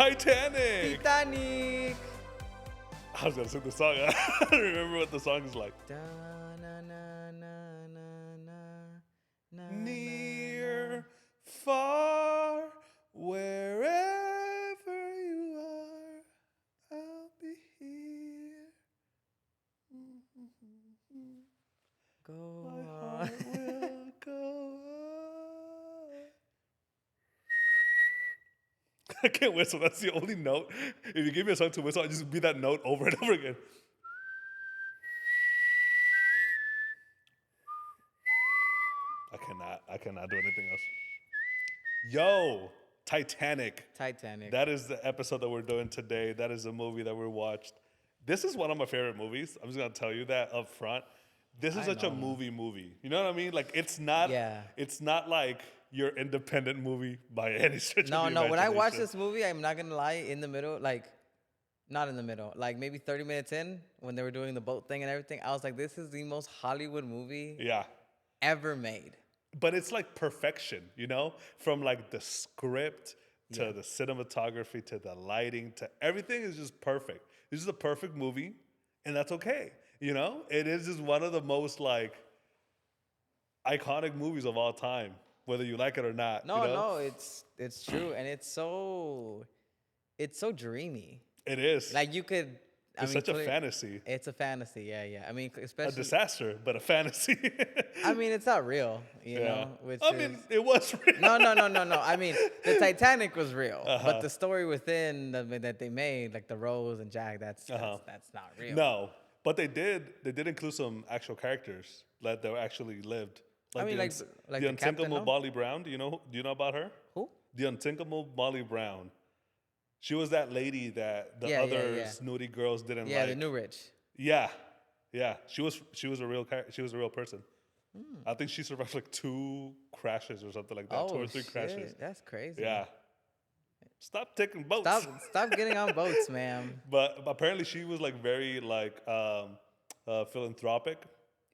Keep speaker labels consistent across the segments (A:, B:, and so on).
A: Titanic.
B: Titanic.
A: I was gonna sing the song. I don't remember what the song is like.
B: Da, na, na, na, na, na, na,
A: Near, far, wherever you are, I'll be here.
B: Go
A: My
B: on.
A: heart will go on. I can't whistle. That's the only note. If you give me a song to whistle, I'll just be that note over and over again. I cannot do anything else. Yo, Titanic.
B: Titanic.
A: That is the episode that we're doing today. That is the movie that we watched. This is one of my favorite movies. I'm just gonna tell you that up front. This is such a movie. You know what I mean? Like it's not like your independent movie by any stretch of the imagination.
B: No. When I watched this movie, I'm not gonna lie, in the middle, like not in the middle, like maybe 30 minutes in, when they were doing the boat thing and everything, I was like, this is the most Hollywood movie ever made.
A: But it's like perfection, you know? From like the script to the cinematography to the lighting to everything is just perfect. This is a perfect movie, and that's okay. You know? It is just one of the most like iconic movies of all time, whether you like it or not.
B: No, it's true, and it's so dreamy.
A: It is.
B: Like you could.
A: It's such a fantasy.
B: It's a fantasy, yeah. I mean, especially
A: a disaster, but a fantasy.
B: I mean, it's not real, you know.
A: It was real.
B: No. I mean, the Titanic was real, but the story within that they made, like the Rose and Jack, that's not real.
A: No, but they did include some actual characters that actually lived.
B: Like, I mean, like
A: the unthinkable Molly Brown. Do you know about her?
B: Who?
A: The unthinkable Molly Brown. She was that lady that the other snooty girls didn't like.
B: Yeah, the new rich.
A: Yeah. She was a real person. I think she survived like 2 crashes or something like that. 2 or 3 crashes.
B: That's crazy.
A: Yeah. Stop taking boats.
B: Stop getting on boats, ma'am.
A: But apparently she was like very like philanthropic,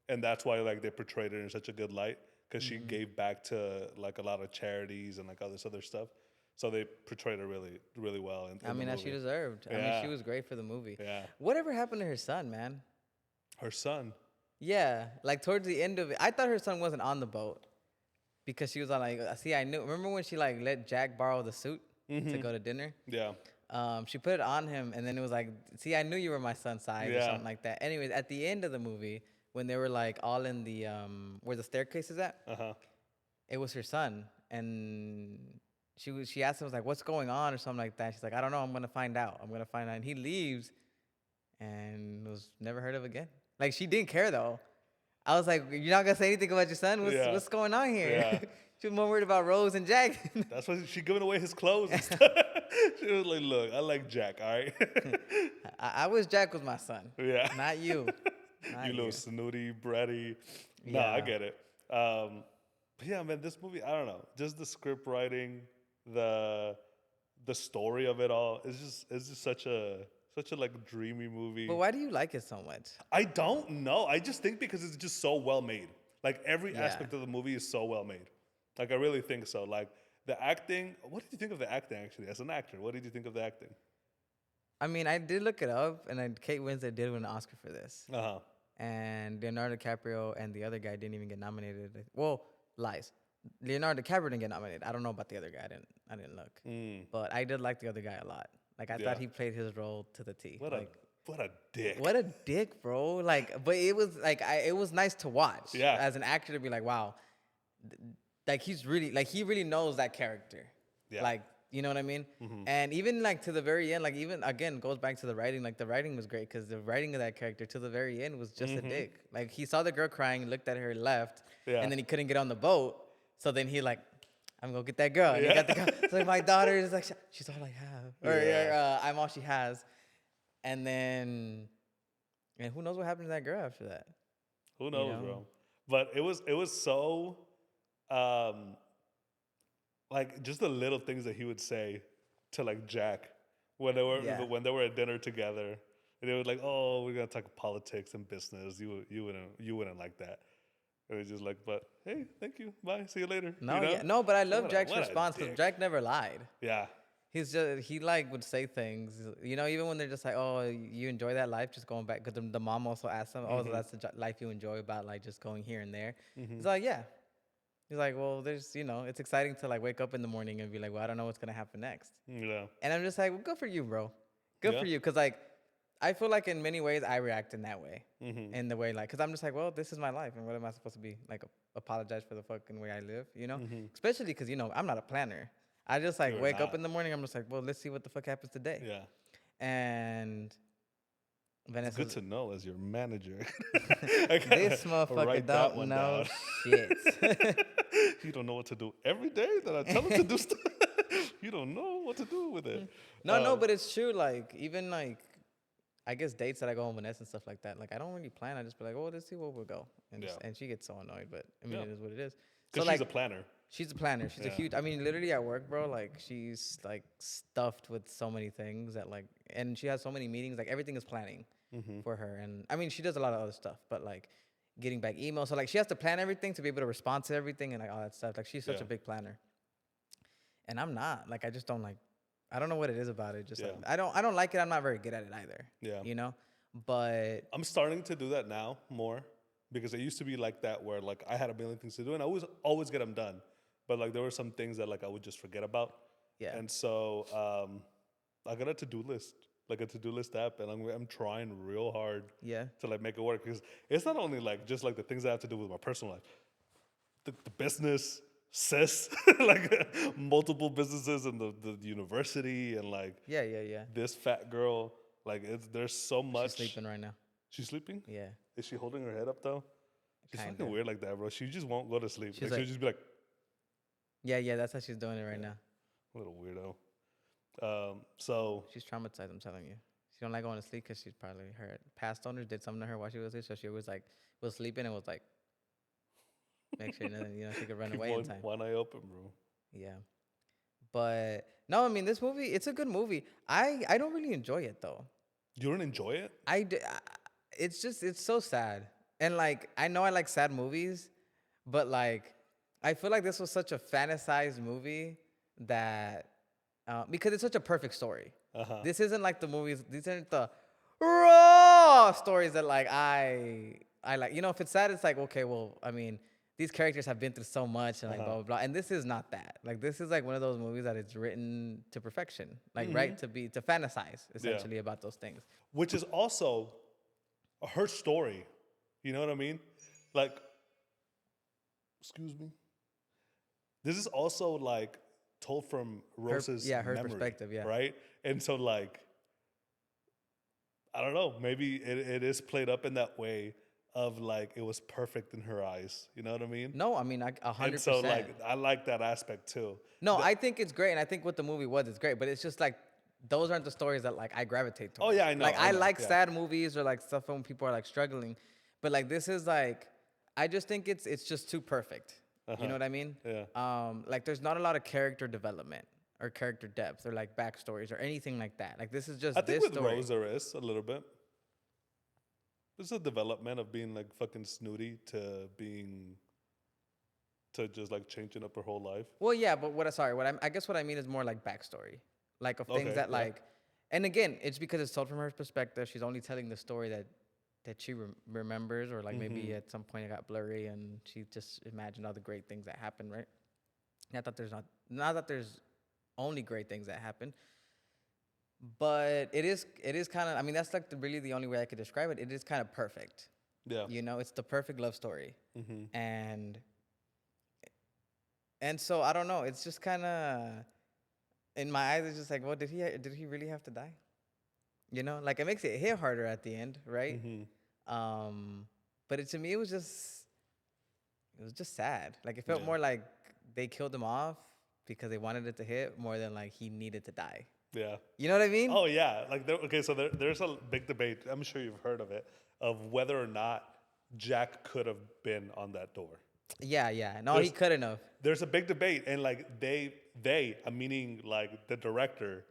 A: and that's why like they portrayed her in such a good light, because she gave back to like a lot of charities and like all this other stuff. So they portrayed her really, really well.
B: I mean, as she deserved. I mean, she was great for the movie.
A: Yeah.
B: Whatever happened to her son, man?
A: Her son?
B: Yeah. Like, towards the end of it, I thought her son wasn't on the boat because she was on, like, see, I knew. Remember when she, like, let Jack borrow the suit to go to dinner?
A: Yeah.
B: She put it on him, and then it was like, see, I knew you were my son's side or something like that. Anyways, at the end of the movie, when they were, like, all in the, where the staircase is at, it was her son. And she asked him, was like, what's going on or something like that. She's like, I don't know. I'm going to find out. And he leaves and was never heard of again. Like, she didn't care, though. I was like, you're not going to say anything about your son? What's going on here?
A: Yeah.
B: She was more worried about Rose and Jack.
A: That's why she giving away his clothes and stuff. She was like, look, I like Jack, all right?
B: I wish Jack was my son.
A: Yeah.
B: Not you.
A: You little snooty, bratty. No, I get it. But yeah, man, this movie, I don't know. Just the script writing, the story of it all, it's just such a like dreamy movie.
B: But why do you like it so much?
A: I don't know. I just think because it's just so well made. Like every aspect of the movie is so well made. Like I really think so. Like the acting. What did you think of the acting actually? As an actor, what did you think of the acting?
B: I mean, I did look it up, and Kate Winslet did win an Oscar for this. And Leonardo DiCaprio and the other guy didn't even get nominated. Well, lies. Leonardo DiCaprio didn't get nominated. I don't know about the other guy. I didn't look. But I did like the other guy a lot. Like I thought he played his role to the T.
A: What a dick.
B: What a dick, bro. Like, but it was like it was nice to watch.
A: Yeah.
B: As an actor to be like, wow. Like he really knows that character.
A: Yeah.
B: Like, you know what I mean? And even like to the very end, like even again goes back to the writing. Like the writing was great because the writing of that character to the very end was just a dick. Like he saw the girl crying, looked at her, left, and then he couldn't get on the boat. So then he like, I'm gonna get that girl. And he got the girl. So like my daughter is like, she's all I have, or I'm all she has. And then, and who knows what happened to that girl after that?
A: Who knows, bro? But it was so, like just the little things that he would say to like Jack when they were at dinner together, and they were like, "Oh, we're gonna talk politics and business. You wouldn't like that." It was just like, but hey, thank you, bye, see you later.
B: No, but I love Jack's response because Jack never lied.
A: Yeah.
B: he like would say things, you know, even when they're just like, oh, you enjoy that life, just going back, because the mom also asked him, oh, so that's the life you enjoy about like just going here and there. He's like, yeah. He's like, well, there's, you know, it's exciting to like wake up in the morning and be like, well, I don't know what's gonna happen next.
A: Yeah.
B: And I'm just like, well, good for you, bro. Good
A: Yeah.
B: for you, because like I feel like in many ways I react in that way, in the way like, because I'm just like, well, this is my life, and what am I supposed to be like? Apologize for the fucking way I live, you know? Especially because, you know, I'm not a planner. I just like
A: You're
B: wake up
A: not.
B: in the morning. I'm just like, well, let's see what the fuck happens today.
A: Yeah.
B: And
A: It's
B: Vanessa,
A: good to know as your manager.
B: this motherfucker
A: write that
B: don't
A: one
B: know
A: down.
B: shit.
A: You don't know what to do every day that I tell him to do stuff. You don't know what to do with it.
B: No, but it's true. Like, even like, I guess dates that I go on with Vanessa and stuff like that. Like, I don't really plan. I just be like, oh, let's see where we'll go. And
A: Yeah.
B: and she gets so annoyed, but I mean,
A: Yeah.
B: it is what it is.
A: Because
B: So
A: she's
B: like,
A: a planner.
B: she's a planner. She's a
A: Yeah.
B: huge. I mean, literally at work, bro. Like, she's like stuffed with so many things that like, and she has so many meetings. Like, everything is planning for her. And I mean, she does a lot of other stuff, but like, getting back emails. So like, she has to plan everything to be able to respond to everything and like all that stuff. Like, she's such
A: Yeah.
B: a big planner, and I'm not. Like, I just don't like. I don't know what it is about it. Just like
A: Yeah.
B: I don't like it. I'm not very good at it either.
A: Yeah.
B: You know, but
A: I'm starting to do that now more because it used to be like that where like I had a million things to do and I always get them done. But like there were some things that like I would just forget about.
B: yeah.
A: And so I got a to-do list, like a to-do list app, and I'm trying real hard
B: Yeah.
A: to like make it work because it's not only like just like the things I have to do with my personal life, the business, sis, like multiple businesses and the university and like
B: Yeah.
A: this fat girl, like there's so much.
B: She's sleeping right now.
A: She's sleeping?
B: Yeah.
A: Is she holding her head up though? She's
B: Kinda.
A: fucking weird like that, bro. She just won't go to sleep.
B: She's
A: Like,
B: like-
A: she'll just be like,
B: Yeah. That's how she's doing it right now.
A: little weirdo. So
B: She's traumatized. I'm telling you. She don't like going to sleep because she's probably her past owners did something to her while she was there, so she was like was sleeping and was like, make sure she could run
A: keep
B: away in time.
A: one eye open, bro.
B: Yeah. But no, I mean this movie, it's a good movie. I don't really enjoy it though.
A: You don't enjoy it?
B: It's just it's so sad. And like I know I like sad movies, but like I feel like this was such a fantasized movie that because it's such a perfect story. This isn't like the movies. These aren't the raw stories that like I like. You know, if it's sad, it's like okay, well, I mean, these characters have been through so much and like blah blah blah. And this is not that. Like this is like one of those movies that it's written to perfection. Like right to fantasize essentially about those things.
A: Which is also her story. You know what I mean? Like, excuse me. This is also like told from Rose's
B: her
A: memory,
B: perspective, yeah.
A: right? And so like, I don't know, maybe it is played up in that way of like it was perfect in her eyes. You know what I mean?
B: No, I mean 100%.
A: And so like I like that aspect too.
B: No, I think it's great, and I think what the movie was is great, but it's just like those aren't the stories that like I gravitate towards.
A: Oh, yeah, I know,
B: Like
A: I
B: I
A: know,
B: like
A: yeah.
B: sad movies or like stuff when people are like struggling, but like this is like I just think it's just too perfect. You know what I mean?
A: Yeah.
B: Like there's not a lot of character development or character depth or like backstories or anything like that. Like this is just
A: I think
B: this
A: with
B: story.
A: Rose there is a little bit. There's a development of being like fucking snooty to just like changing up her whole life.
B: Well, yeah, but I guess what I mean is more like backstory, like of things
A: Okay,
B: that
A: yeah.
B: like, and again, it's because it's told from her perspective. She's only telling the story that she remembers, or like maybe at some point it got blurry and she just imagined all the great things that happened, right? Not that there's only great things that happen, but it is kind of. I mean, that's like really the only way I could describe it. It is kind of perfect.
A: Yeah.
B: You know, it's the perfect love story, and so I don't know. It's just kind of in my eyes. It's just like, well, did he really have to die? You know, like it makes it hit harder at the end, right? But to me, it was just sad. Like it felt more like they killed him off because they wanted it to hit more than like he needed to die.
A: Yeah.
B: You know what I mean?
A: Oh yeah. Like so there's a big debate. I'm sure you've heard of it of whether or not Jack could have been on that door.
B: Yeah. No, he couldn't have.
A: There's a big debate, and like they, I'm meaning like the director.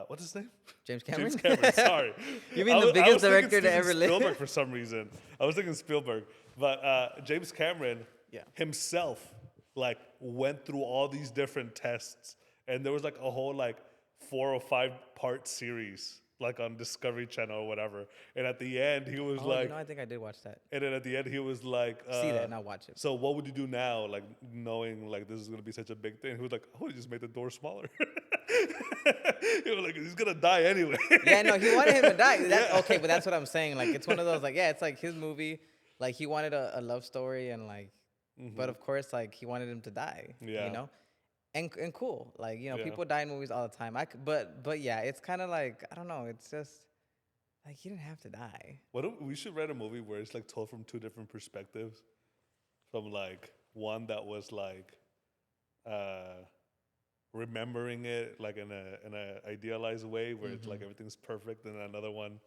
A: What's his name?
B: James Cameron?
A: James Cameron. Sorry.
B: You mean
A: I
B: the
A: was
B: biggest
A: thinking
B: director to
A: Steven
B: ever live?
A: Spielberg for some reason. I was thinking Spielberg, but James Cameron himself like went through all these different tests, and there was like a whole like 4 or 5 part series, like on Discovery Channel or whatever. And at the end, he was
B: Oh,
A: like,
B: I think I did watch that.
A: and then at the end, he was like,
B: See that, not watch it.
A: so what would you do now, like knowing like this is gonna be such a big thing? He was like, I would just make the door smaller. He was like, he's gonna die anyway.
B: Yeah, no, he wanted him to die.
A: Yeah.
B: Okay, but that's what I'm saying. Like, it's one of those, like, yeah, it's like his movie. Like, he wanted a love story, and like, but of course, like, he wanted him to die.
A: Yeah.
B: You know, and cool. Like, you know,
A: Yeah.
B: people die in movies all the time. But yeah, it's kind of like, I don't know. It's just like he didn't have to die.
A: What if we should write a movie where it's like told from 2 different perspectives, from like one that was like remembering it like in a idealized way where it's like everything's perfect, and another one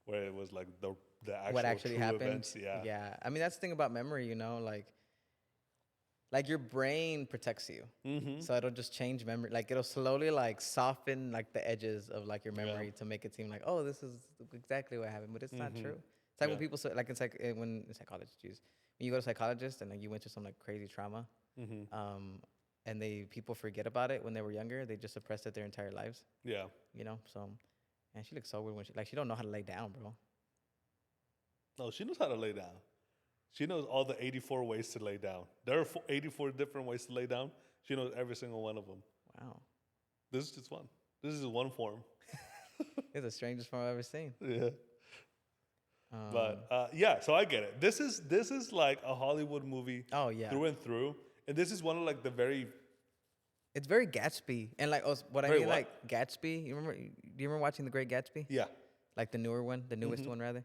A: where it was like the actual
B: What actually
A: true
B: happened?
A: events. Yeah.
B: Yeah. I mean, that's the thing about memory. You know, like your brain protects you, so it'll just change memory. Like it'll slowly like soften like the edges of like your memory to make it seem like, oh, this is exactly what happened, but it's not true. It's like when people say, like when in psychology, when you go to a psychologist and like you went through some like crazy trauma, and people forget about it when they were younger. They just suppressed it their entire lives.
A: Yeah.
B: You know, so and she looks so weird when she don't know how to lay down, bro.
A: No, she knows how to lay down. She knows all the 84 ways to lay down. There are 84 different ways to lay down. She knows every single one of them.
B: Wow,
A: This is just one. This is one form.
B: it's the strangest form I've ever seen.
A: Yeah. But yeah, so I get it. This is like a Hollywood movie
B: Oh yeah,
A: through and through. And this is one of like the very
B: it's very Gatsby, and like what I
A: Very
B: mean,
A: what?
B: like Gatsby. Do you remember watching The Great Gatsby?
A: yeah.
B: Like the newer one, the newest one rather.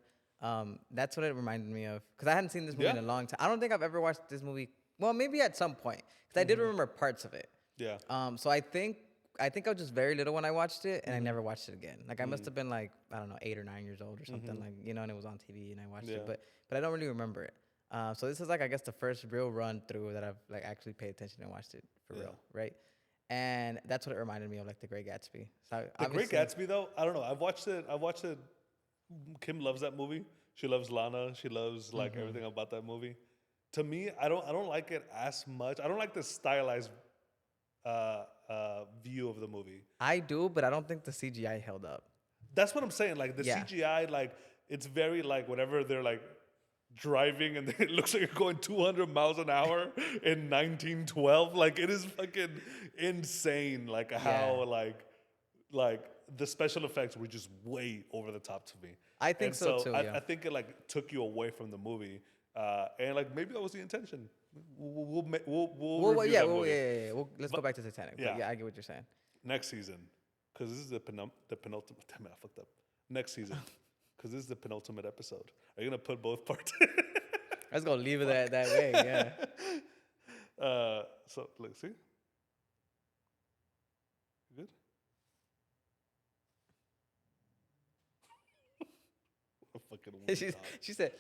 B: That's what it reminded me of, because I hadn't seen this movie in
A: Yeah.
B: a long time. I don't think I've ever watched this movie. Well, maybe at some point, because I did remember parts of it.
A: Yeah.
B: So I think I was just very little when I watched it, and I never watched it again. Like I must have been like, I don't know, 8 or 9 years old or something, like, you know, and it was on TV and I watched it,
A: Yeah.
B: but I don't really remember it. So this is like, I guess, the first real run through that I've like actually paid attention and watched it for real, right? And that's what it reminded me of, like The Great Gatsby. So
A: The Great Gatsby though, I don't know. I've watched it. Kim loves that movie. She loves Lana. She loves like everything about that movie. To me, I don't like it as much. I don't like the stylized view of the movie.
B: I do, but I don't think the CGI held up.
A: That's what I'm saying. Like the
B: Yeah.
A: CGI, like it's very like whenever they're like driving and it looks like you're going 200 miles an hour in 1912. Like it is fucking insane. Like how like the special effects were just way over the top to me.
B: I think
A: And
B: so too,
A: I think it like took you away from the movie, and like maybe that was the intention. We'll review that movie
B: Yeah. Let's go back to Titanic.
A: yeah.
B: But yeah, I get what you're saying.
A: next season, because this is the penultimate. Damn it, I fucked up. Next season, because this is the penultimate episode. Are you gonna put both parts?
B: Let's go leave it that way. Yeah.
A: So look, see, you good? What a fucking weird dog.
B: She said,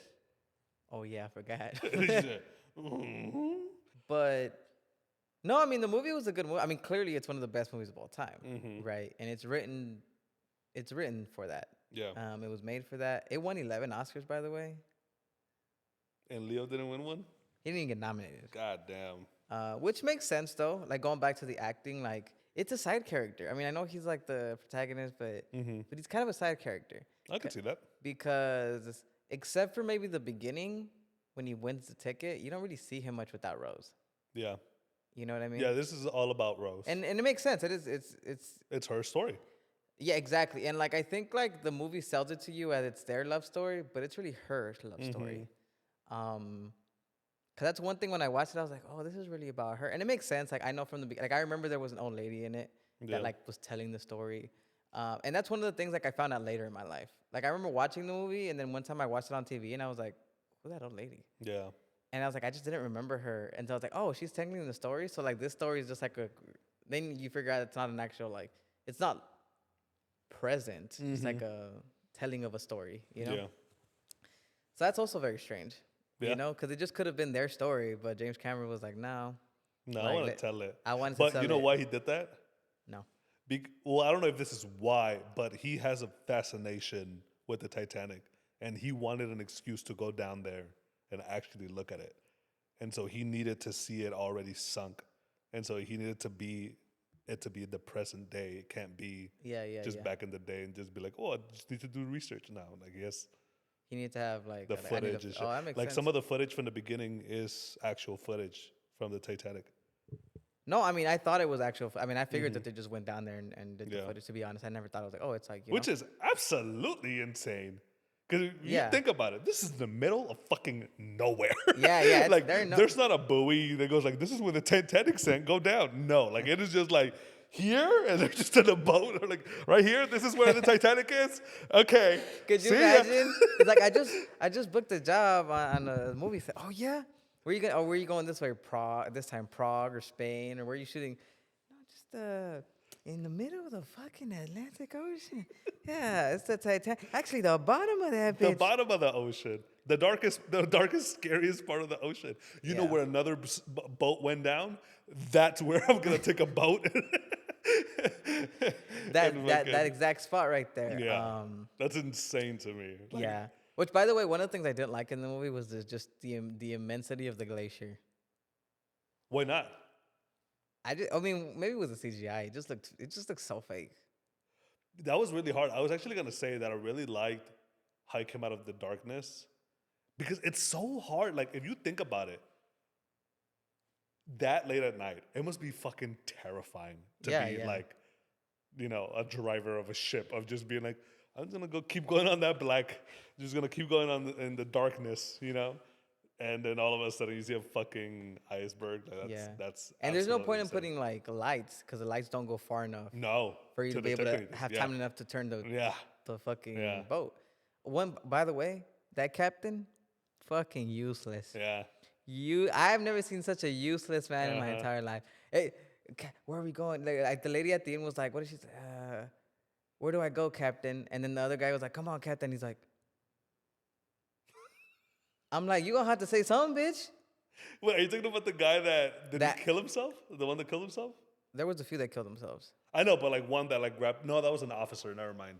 B: "Oh yeah, I forgot."
A: She said, "Mhm."
B: But no, I mean the movie was a good movie. I mean, clearly it's one of the best movies of all time, right? And it's written for that.
A: Yeah.
B: It was made for that. It won 11 Oscars, by the way.
A: And Leo didn't win one?
B: He didn't even get nominated.
A: God damn.
B: Which makes sense though. Like going back to the acting, like it's a side character. I mean, I know he's like the protagonist, but he's kind of a side character
A: I could see that.
B: because except for maybe the beginning when he wins the ticket, you don't really see him much without Rose.
A: Yeah.
B: You know what I mean?
A: Yeah, this is all about Rose.
B: And it makes sense.
A: It's her story.
B: Yeah, exactly. And like I think like the movie sells it to you as it's their love story, but it's really her love story. Cause that's one thing when I watched it, I was like, oh, this is really about her, and it makes sense. Like I know from the beginning, like I remember there was an old lady in it
A: Yeah.
B: that like was telling the story, and that's one of the things like I found out later in my life. Like I remember watching the movie, and then one time I watched it on TV, and I was like, who's that old lady?
A: Yeah.
B: And I was like, I just didn't remember her, and so I was like, oh, she's telling the story. So like this story is just like a. Then you figure out it's not an actual like, it's not present. It's like a telling of a story, you know.
A: Yeah.
B: So that's also very strange.
A: Yeah.
B: You know, because it just could have been their story, but James Cameron was like, no.
A: No, I
B: Like,
A: want to
B: let-
A: tell it.
B: I wanted to
A: But
B: tell
A: you know
B: it.
A: why he did that?
B: No.
A: Well, I don't know if this is why, but he has a fascination with the Titanic, and he wanted an excuse to go down there and actually look at it. And so he needed to see it already sunk. And so he needed to be it to be the present day. It can't be just back in the day and just be like, oh, I just need to do research now. Like, yes,
B: You need to have like
A: the footage and shit.
B: oh, that makes
A: Like
B: sense.
A: some of the footage from the beginning is actual footage from the Titanic.
B: No, I mean I thought it was actual. I mean I figured that they just went down there and did the footage. To be honest, I never thought it was like, oh, it's like
A: Which is absolutely insane. Because you
B: Yeah.
A: think about it, this is the middle of fucking nowhere.
B: Yeah.
A: Like, there's not a buoy that goes like, this is where the Titanic sank, go down. No, like, it is just like, here, and they're just in a boat. Or like, right here, this is where the Titanic is? Okay.
B: Could you
A: see ya.
B: imagine? It's like I just booked a job on a movie set. Oh yeah, where you going? Oh, where you going this way? Prague this time, Prague or Spain, or where are you shooting? No, just in the middle of the fucking Atlantic Ocean. Yeah, it's the Titanic. Actually, the bottom of that bitch.
A: The bottom of the ocean. The darkest, scariest part of the ocean. You know
B: Yeah.
A: where another boat went down? That's where I'm going to take a boat.
B: that exact spot right there.
A: Yeah. That's insane to me. Like,
B: Yeah. Which, by the way, one of the things I didn't like in the movie was just the immensity of the glacier.
A: why not?
B: I mean, maybe it was a CGI. It just looked so fake.
A: That was really hard. I was actually going to say that I really liked how it came out of the darkness because it's so hard. Like, if you think about it, that late at night, it must be fucking terrifying to be like, you know, a driver of a ship, of just being like, I'm going to keep going on that black, just going to keep going on in the darkness, you know? And then all of a sudden you see a fucking iceberg. That's
B: and there's no point in
A: insane.
B: putting like lights because the lights don't go far enough
A: No.
B: for you to be able to
A: detect
B: have
A: anything.
B: time enough to turn the fucking
A: Yeah.
B: boat. By the way, that captain, fucking useless.
A: Yeah.
B: I've never seen such a useless man in my entire life. Hey, where are we going? Like the lady at the end was like, what did she say? Where do I go, Captain? And then the other guy was like, come on, Captain. He's like, I'm like, you gonna have to say something, bitch.
A: Wait, are you talking about the guy that did he kill himself? The one that killed himself?
B: There was a few that killed themselves.
A: I know, but like one that like grabbed. No, that was an officer. Never mind.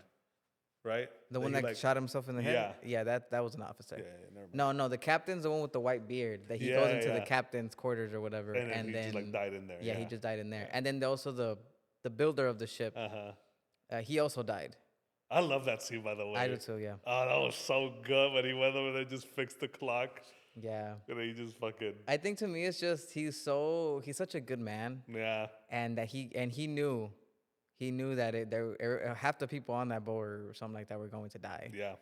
A: Right?
B: The one that shot himself in the head? Yeah, that was an officer.
A: Yeah, never mind.
B: No, the captain's the one with the white beard that he goes into the captain's quarters or whatever.
A: And then he just like died in there.
B: Yeah, he just died in there. And then also the builder of the ship, he also died.
A: I love that scene, by the way.
B: I do too, yeah.
A: Oh, that was so good when he went over there and just fixed the clock.
B: Yeah.
A: And then he just fucking.
B: I think to me it's just he's such a good man.
A: Yeah.
B: And that he knew that half the people on that boat or something like that were going to die.
A: Yeah.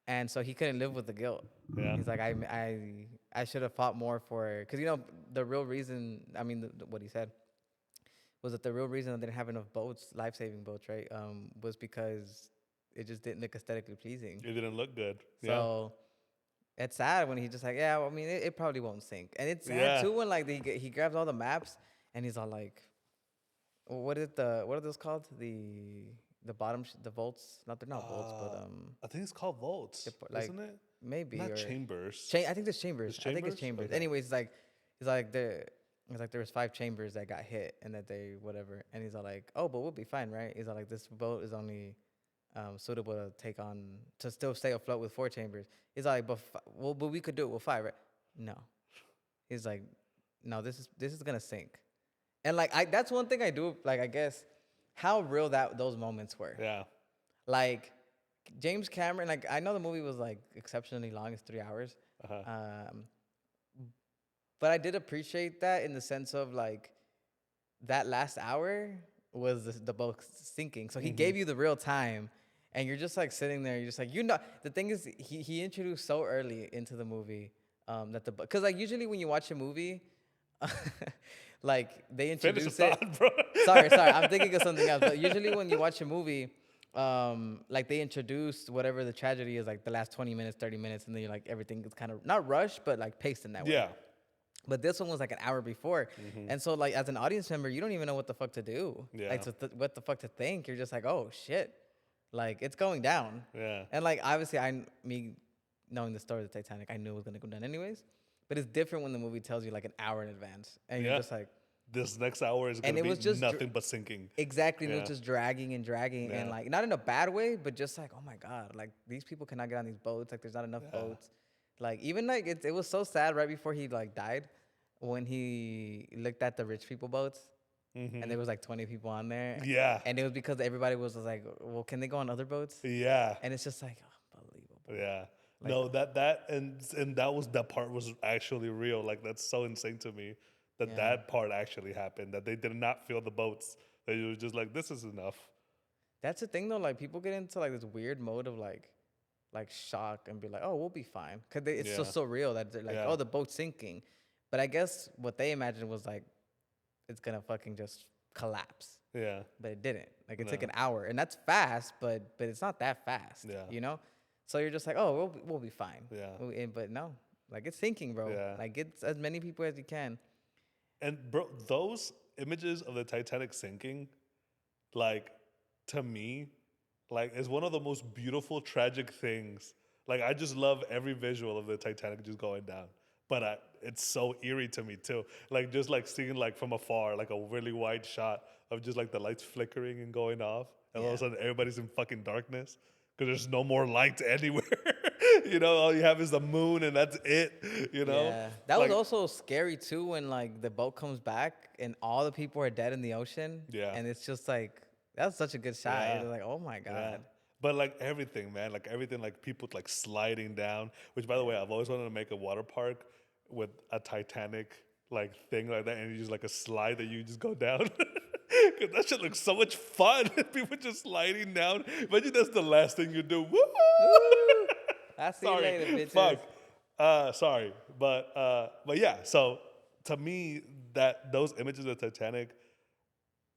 B: And so he couldn't live with the guilt.
A: Yeah.
B: He's like, I should have fought more for, because you know the real reason. I mean, what he said was that the real reason I didn't have enough boats, life-saving boats, right, was because it just didn't look aesthetically pleasing.
A: It didn't look good.
B: So it's sad when he's just like, yeah, well, I mean, it probably won't sink. And it's sad too when like he grabs all the maps and he's all like, what are those called? The bottom, the volts? They're not volts, but
A: I think it's called volts, isn't it?
B: Maybe
A: not chambers.
B: I think there's chambers. I think it's chambers.
A: Okay.
B: Anyways, he's like there was 5 chambers that got hit and that they whatever. And he's all like, oh, but we'll be fine, right? He's all like, this boat is only suitable to still stay afloat with 4 chambers. He's like, but we could do it with 5, right? No. He's like, no, this is gonna sink. And like that's one thing I do, like, I guess how real those moments were.
A: Yeah.
B: Like James Cameron, like I know the movie was like exceptionally long, it's 3 hours. But I did appreciate that in the sense of like that last hour was the boat sinking. So he gave you the real time. And you're just like sitting there. You're just like, the thing is, he introduced so early into the movie because like usually when you watch a movie, like they introduce it.
A: Thought, bro.
B: Sorry, I'm thinking of something else. But usually when you watch a movie, like they introduce whatever the tragedy is, like the last 20 minutes, 30 minutes, and then you're like everything is kind of not rushed, but like paced in that way.
A: Yeah.
B: But this one was like an hour before. And so like as an audience member, you don't even know what the fuck to do.
A: Yeah.
B: Like what the fuck to think. You're just like, oh shit. Like, it's going down.
A: Yeah.
B: And, like, obviously, me knowing the story of the Titanic, I knew it was going to go down anyways. But it's different when the movie tells you, like, an hour in advance. And you're just like...
A: This next hour is going to be just nothing but sinking.
B: Exactly. And it was just dragging and dragging. Yeah. And, like, not in a bad way, but just like, oh, my God. Like, these people cannot get on these boats. Like, there's not enough boats. Like, even, like, it was so sad right before he, like, died when he looked at the rich people boats. and there was like 20 people on there.
A: Yeah.
B: And it was because everybody was like, well, can they go on other boats?
A: Yeah.
B: And it's just like, unbelievable.
A: Yeah.
B: Like,
A: no, that part was actually real. Like that's so insane to me that
B: Yeah.
A: that part actually happened. That they did not fill the boats. They were just like, this is enough.
B: That's the thing though. Like people get into like this weird mode of like shock and be like, oh, we'll be fine. Cause it's
A: Yeah.
B: so real that they're like,
A: Yeah.
B: oh, the boat's sinking. But I guess what they imagined was like, it's gonna fucking just collapse.
A: Yeah.
B: But it didn't. Like it took
A: No.
B: an hour, and that's fast, but it's not that fast.
A: Yeah.
B: You know. So you're just like, oh, we'll be fine.
A: Yeah.
B: But no, like it's sinking, bro.
A: Yeah.
B: Like get as many people as you can.
A: And bro, those images of the Titanic sinking, like to me, like is one of the most beautiful, tragic things. Like I just love every visual of the Titanic just going down. But it's so eerie to me too. Like just like seeing like from afar, like a really wide shot of just like the lights flickering and going off, and all of a sudden everybody's in fucking darkness because there's no more light anywhere. You know, all you have is the moon, and that's it. You know,
B: Yeah, that
A: like,
B: was also scary too when like the boat comes back and all the people are dead in the ocean.
A: Yeah.
B: And it's just like that's such a good shot.
A: Yeah.
B: You're like, oh my god.
A: Yeah. But like everything, man, like everything, like people like sliding down. Which, by the way, I've always wanted to make a water park with a Titanic like thing like that, and you just like a slide that you just go down. Cause that shit looks so much fun. People just sliding down. Imagine that's the last thing you do. Woo!
B: I'll see you later, bitches.
A: Fuck. Sorry, but yeah. So to me, those images of Titanic,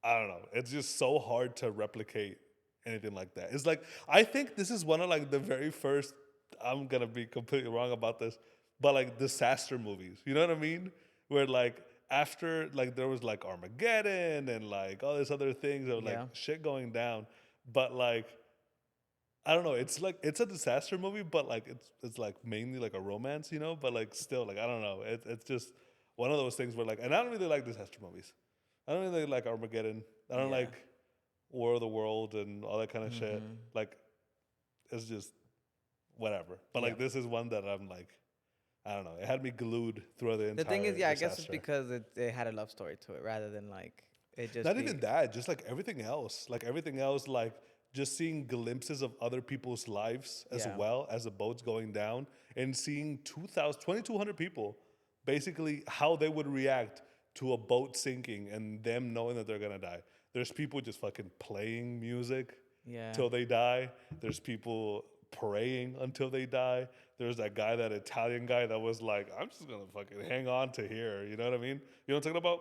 A: I don't know. It's just so hard to replicate anything like that. It's like I think this is one of like the very first. I'm gonna be completely wrong about this, but like disaster movies. You know what I mean? Where like after like there was like Armageddon and like all these other things of like shit going down, but like I don't know. It's like it's a disaster movie, but like it's like mainly like a romance, you know. But like still, like I don't know. It's just one of those things where like, and I don't really like disaster movies. I don't really like Armageddon. I don't like War of the World and all that kind of shit. Like it's just whatever. But like this is one that I'm like, I don't know. It had me glued throughout the entire.
B: The thing is, I guess it's
A: disaster.
B: because it had a love story to it rather than like it just.
A: Not even that. Just like everything else. Like everything else. Like just seeing glimpses of other people's lives as well as the boat's going down, and seeing 2,200 people, basically how they would react to a boat sinking and them knowing that they're gonna die. There's people just fucking playing music till they die. There's people praying until they die. There's that Italian guy that was like, I'm just gonna fucking hang on to here. You know what I mean? You know what I'm talking about?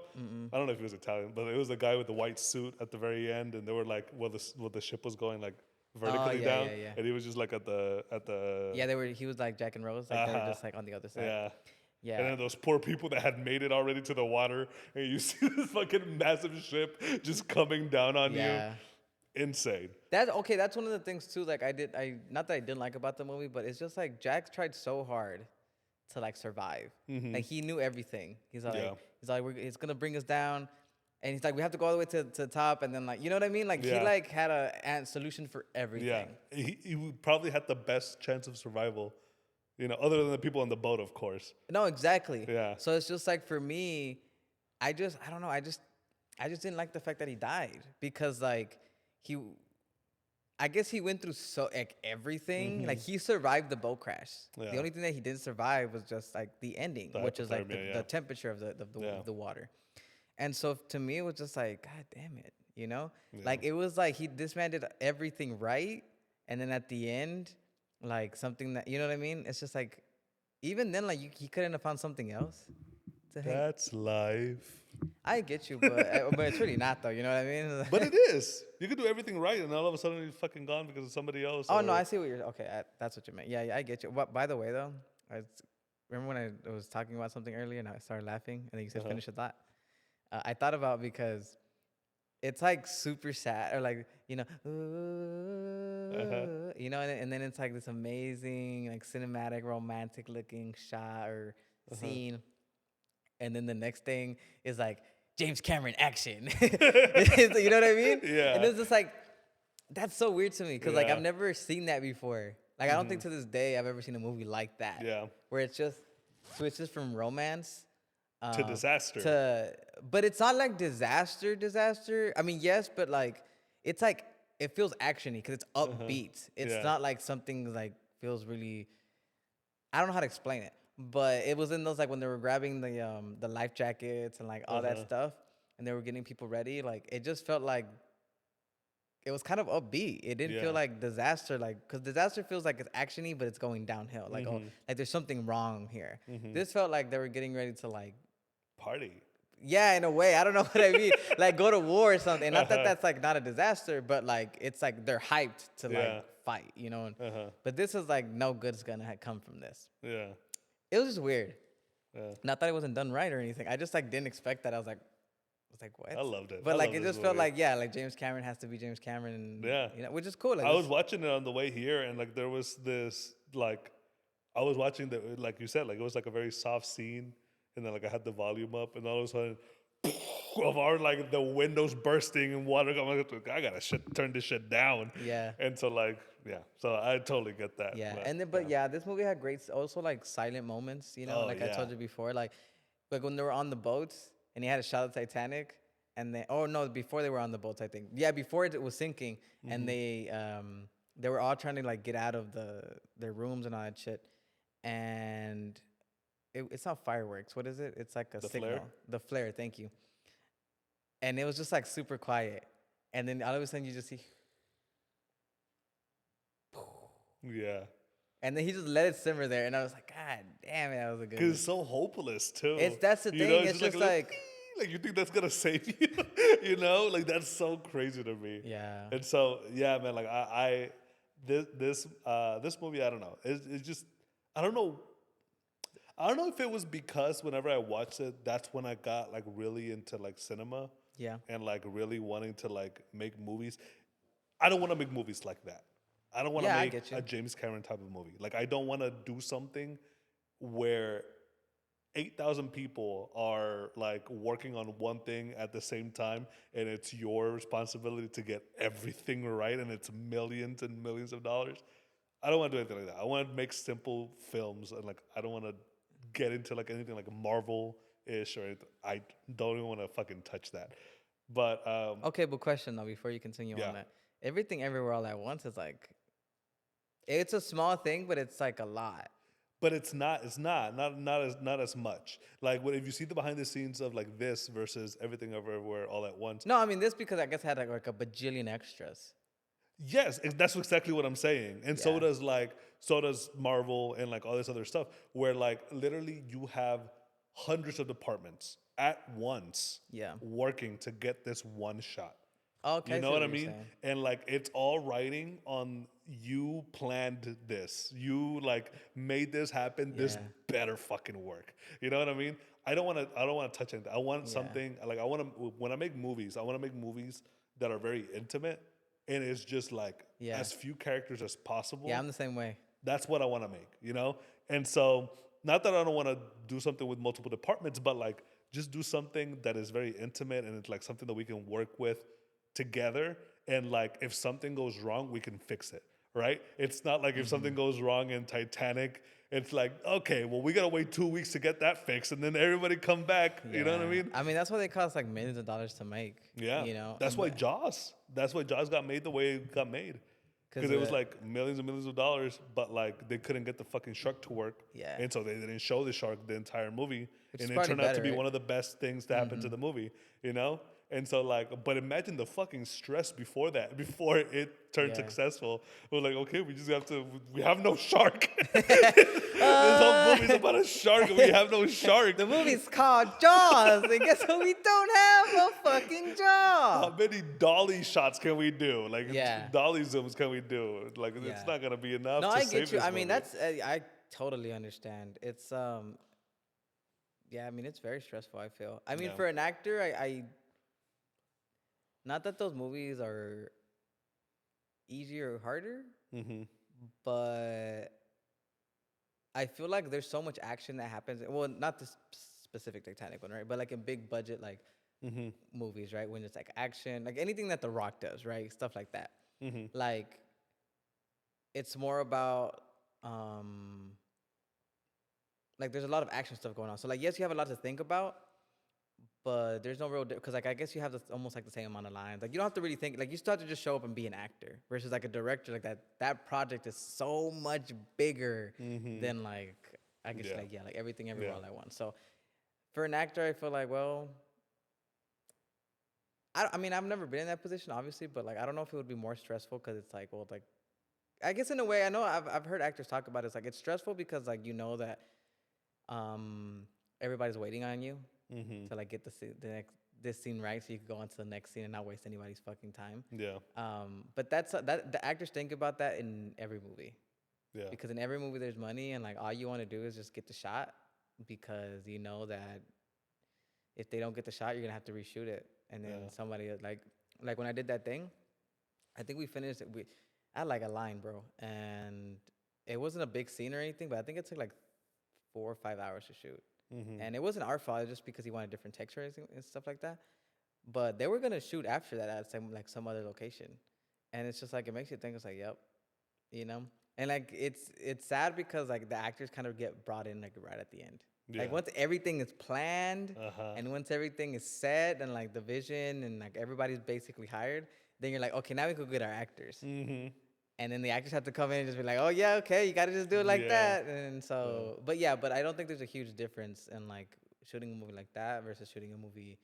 A: I don't know if he was Italian, but it was the guy with the white suit at the very end, and they were like, the ship was going like vertically down, and he was just like at the.
B: Yeah, they were. He was like Jack and Rose, like they were just like on the other side.
A: Yeah.
B: Yeah.
A: And then those poor people that had made it already to the water, and you see this fucking massive ship just coming down on you. Insane.
B: That's one of the things too. Like not that I didn't like about the movie, but it's just like Jack tried so hard to like survive. Like he knew everything. He's like, it's gonna bring us down, and he's like, we have to go all the way to the top, and then like, you know what I mean? Like he like had a solution for everything.
A: Yeah, he probably had the best chance of survival. You know, other than the people on the boat, of course.
B: No, exactly.
A: Yeah.
B: So it's just like for me, I don't know. I just didn't like the fact that he died because like I guess he went through so like everything. Like he survived the boat crash.
A: Yeah.
B: The only thing that he didn't survive was just like the ending, which is like the temperature of the water. And so to me, it was just like, God damn it, you know? Like it was like this man did everything right, and then at the end, like something that, you know what I mean? It's just like, even then, like he couldn't have found something else.
A: That's life.
B: I get you, but it's really not though. You know what I mean?
A: But it is. You could do everything right, and all of a sudden you're fucking gone because of somebody else.
B: Oh no, I see what you're. Okay, that's what you meant. Yeah, I get you. But by the way, though, remember when I was talking about something earlier and I started laughing, and then you said finish the thought. I thought about because it's like super sad, or like you know, you know, and then it's like this amazing, like cinematic, romantic looking shot or scene. And then the next thing is like James Cameron action. You know what I mean?
A: Yeah.
B: And it's just like, that's so weird to me because like I've never seen that before. Like I don't think to this day I've ever seen a movie like that.
A: Yeah.
B: Where it's just switches from romance
A: to disaster.
B: But it's not like disaster. I mean, yes, but like it's like it feels actiony because it's upbeat. It's
A: Yeah.
B: not like something like feels really. I don't know how to explain it, but it was in those like when they were grabbing the life jackets and like all that stuff, and they were getting people ready. Like it just felt like it was kind of upbeat. It didn't feel
A: Yeah.
B: like disaster, like because disaster feels like it's actiony, but it's going downhill. Like oh, like there's something wrong here. This felt like they were getting ready to like
A: Party.
B: yeah, in a way. I don't know what I mean. Like go to war or something. Not that that's like not a disaster, but like it's like they're hyped to like fight, you know. But this is like no good's gonna come from this.
A: Yeah.
B: It was just weird.
A: Yeah.
B: Not that it wasn't done right or anything. I just like didn't expect that. I was like what?
A: I loved it.
B: But
A: I
B: like
A: love
B: it
A: this
B: just felt
A: movie.
B: like yeah, like James Cameron has to be James Cameron. And,
A: Yeah.
B: you know, which is cool. Like,
A: I was watching it on the way here, and like there was this like I was watching the like you said, like it was like a very soft scene, and then like I had the volume up, and all of a sudden, of our like the windows bursting and water coming. I gotta turn this shit down.
B: Yeah.
A: And so like yeah, so I totally get that.
B: Yeah, and then but yeah, this movie had great also like silent moments. You know,
A: Oh,
B: like I told
A: yeah.
B: you before, like when they were on the boats and he had a shot of Titanic, and then oh no, before they were on the boats, I think yeah, before it was sinking, and they were all trying to like get out of their rooms and all that shit, and it's not fireworks. What is it? It's like a signal.
A: Flare?
B: The flare. Thank you. And it was just like super quiet, and then all of a sudden you just see.
A: Yeah.
B: And then he just let it simmer there, and I was like, God damn it, that was a good.
A: Because it's so hopeless too.
B: That's the thing. It's just like
A: you think that's gonna save you, you know? Like that's so crazy to me.
B: yeah,
A: And so yeah, man. Like this movie, I don't know. It's just I don't know. I don't know if it was because whenever I watched it, that's when I got like really into like cinema.
B: yeah,
A: And like really wanting to like make movies. I don't want to make movies like that. I don't want to
B: Yeah, I
A: make
B: get you.
A: a James Cameron type of movie. Like I don't want to do something where 8,000 people are like working on one thing at the same time, and it's your responsibility to get everything right, and it's millions and millions of dollars. I don't want to do anything like that. I want to make simple films, and like I don't want to get into like anything like Marvel-ish or anything. I don't even want to fucking touch that. But
B: Okay, but question though, before you continue
A: Yeah.
B: on that, Everything Everywhere All at Once is like, it's a small thing, but it's like a lot.
A: but it's not not as much. Like what if you see the behind the scenes of like this versus Everything Everywhere All at Once.
B: No, I mean this because I guess it had like a bajillion extras.
A: Yes, that's exactly what I'm saying. And so
B: Yeah.
A: does Marvel and like all this other stuff where like literally you have hundreds of departments at once
B: Yeah.
A: working to get this one shot.
B: Okay,
A: You know
B: see
A: what I
B: you're
A: mean?
B: saying.
A: And like it's all writing on you planned this. You like made this happen. This
B: Yeah.
A: better fucking work. You know what I mean? I don't want to touch anything. I want something like when I make movies, I want to make movies that are very intimate and it's just like
B: Yeah.
A: as few characters as possible.
B: Yeah, I'm the same way.
A: That's what I want to make, you know? And so, not that I don't want to do something with multiple departments, but like just do something that is very intimate and it's like something that we can work with together. And like if something goes wrong, we can fix it, right? It's not like if something goes wrong in Titanic, it's like, okay, well, we got to wait 2 weeks to get that fixed and then everybody come back. You know what I
B: Yeah.
A: mean?
B: I mean, that's why they cost like millions of dollars to make.
A: Yeah.
B: You know?
A: That's why Jaws got made the way it got made. Because it was like millions and millions of dollars, but like they couldn't get the fucking shark to work.
B: Yeah.
A: And so they didn't show the shark the entire movie.
B: Which is
A: And it
B: probably
A: turned out to
B: better,
A: be
B: right?
A: one of the best things to happen to the movie, you know? And so like, but imagine the fucking stress before that, before it turned
B: Yeah.
A: successful. We're like, okay, we have no shark. This whole movie's about a shark and we have no shark.
B: The movie's called Jaws, and guess what? We don't have a fucking jaw.
A: How many dolly shots can we do? Like
B: Yeah.
A: dolly zooms can we do? Like
B: Yeah.
A: it's not gonna be enough.
B: No,
A: to
B: I
A: save
B: get you.
A: this
B: I mean,
A: movie.
B: that's I totally understand. It's yeah. I mean, it's very stressful. I feel. I mean,
A: Yeah.
B: for an actor, I not that those movies are easier or harder, but I feel like there's so much action that happens. Well, not this specific Titanic one, right? But like in big budget, like movies, right? When it's like action, like anything that The Rock does, right? Stuff like that. Like, it's more about like there's a lot of action stuff going on. So like yes, you have a lot to think about, but there's no real because like I guess you have almost like the same amount of lines. Like you don't have to really think. Like you still have to just show up and be an actor versus like a director. Like that project is so much bigger than like I guess like everything everywhere all at once. So for an actor, I feel like well. I mean, I've never been in that position, obviously, but like I don't know if it would be more stressful because it's like, well, like I guess in a way, I know I've heard actors talk about it. It's like it's stressful because like you know that everybody's waiting on you to like get the next this scene right, so you can go on to the next scene and not waste anybody's fucking time.
A: Yeah.
B: But that the actors think about that in every movie.
A: Yeah.
B: Because in every movie there's money and like all you want to do is just get the shot because you know that if they don't get the shot, you're gonna have to reshoot it. And then somebody like when I did that thing, I think we finished it. I had like a line, bro, and it wasn't a big scene or anything, but I think it took like 4 or 5 hours to shoot. And it wasn't our fault, just because he wanted different textures and stuff like that. But they were gonna shoot after that at some other location, and it's just like it makes you think. It's like, yep, you know, and like it's sad because like the actors kind of get brought in like right at the end. Yeah. Like once everything is planned and once everything is set and like the vision and like everybody's basically hired, then you're like, okay, now we can get our actors. And then the actors have to come in and just be like, oh yeah, okay, you got to just do it like that. And so, but I don't think there's a huge difference in like shooting a movie like that versus shooting a movie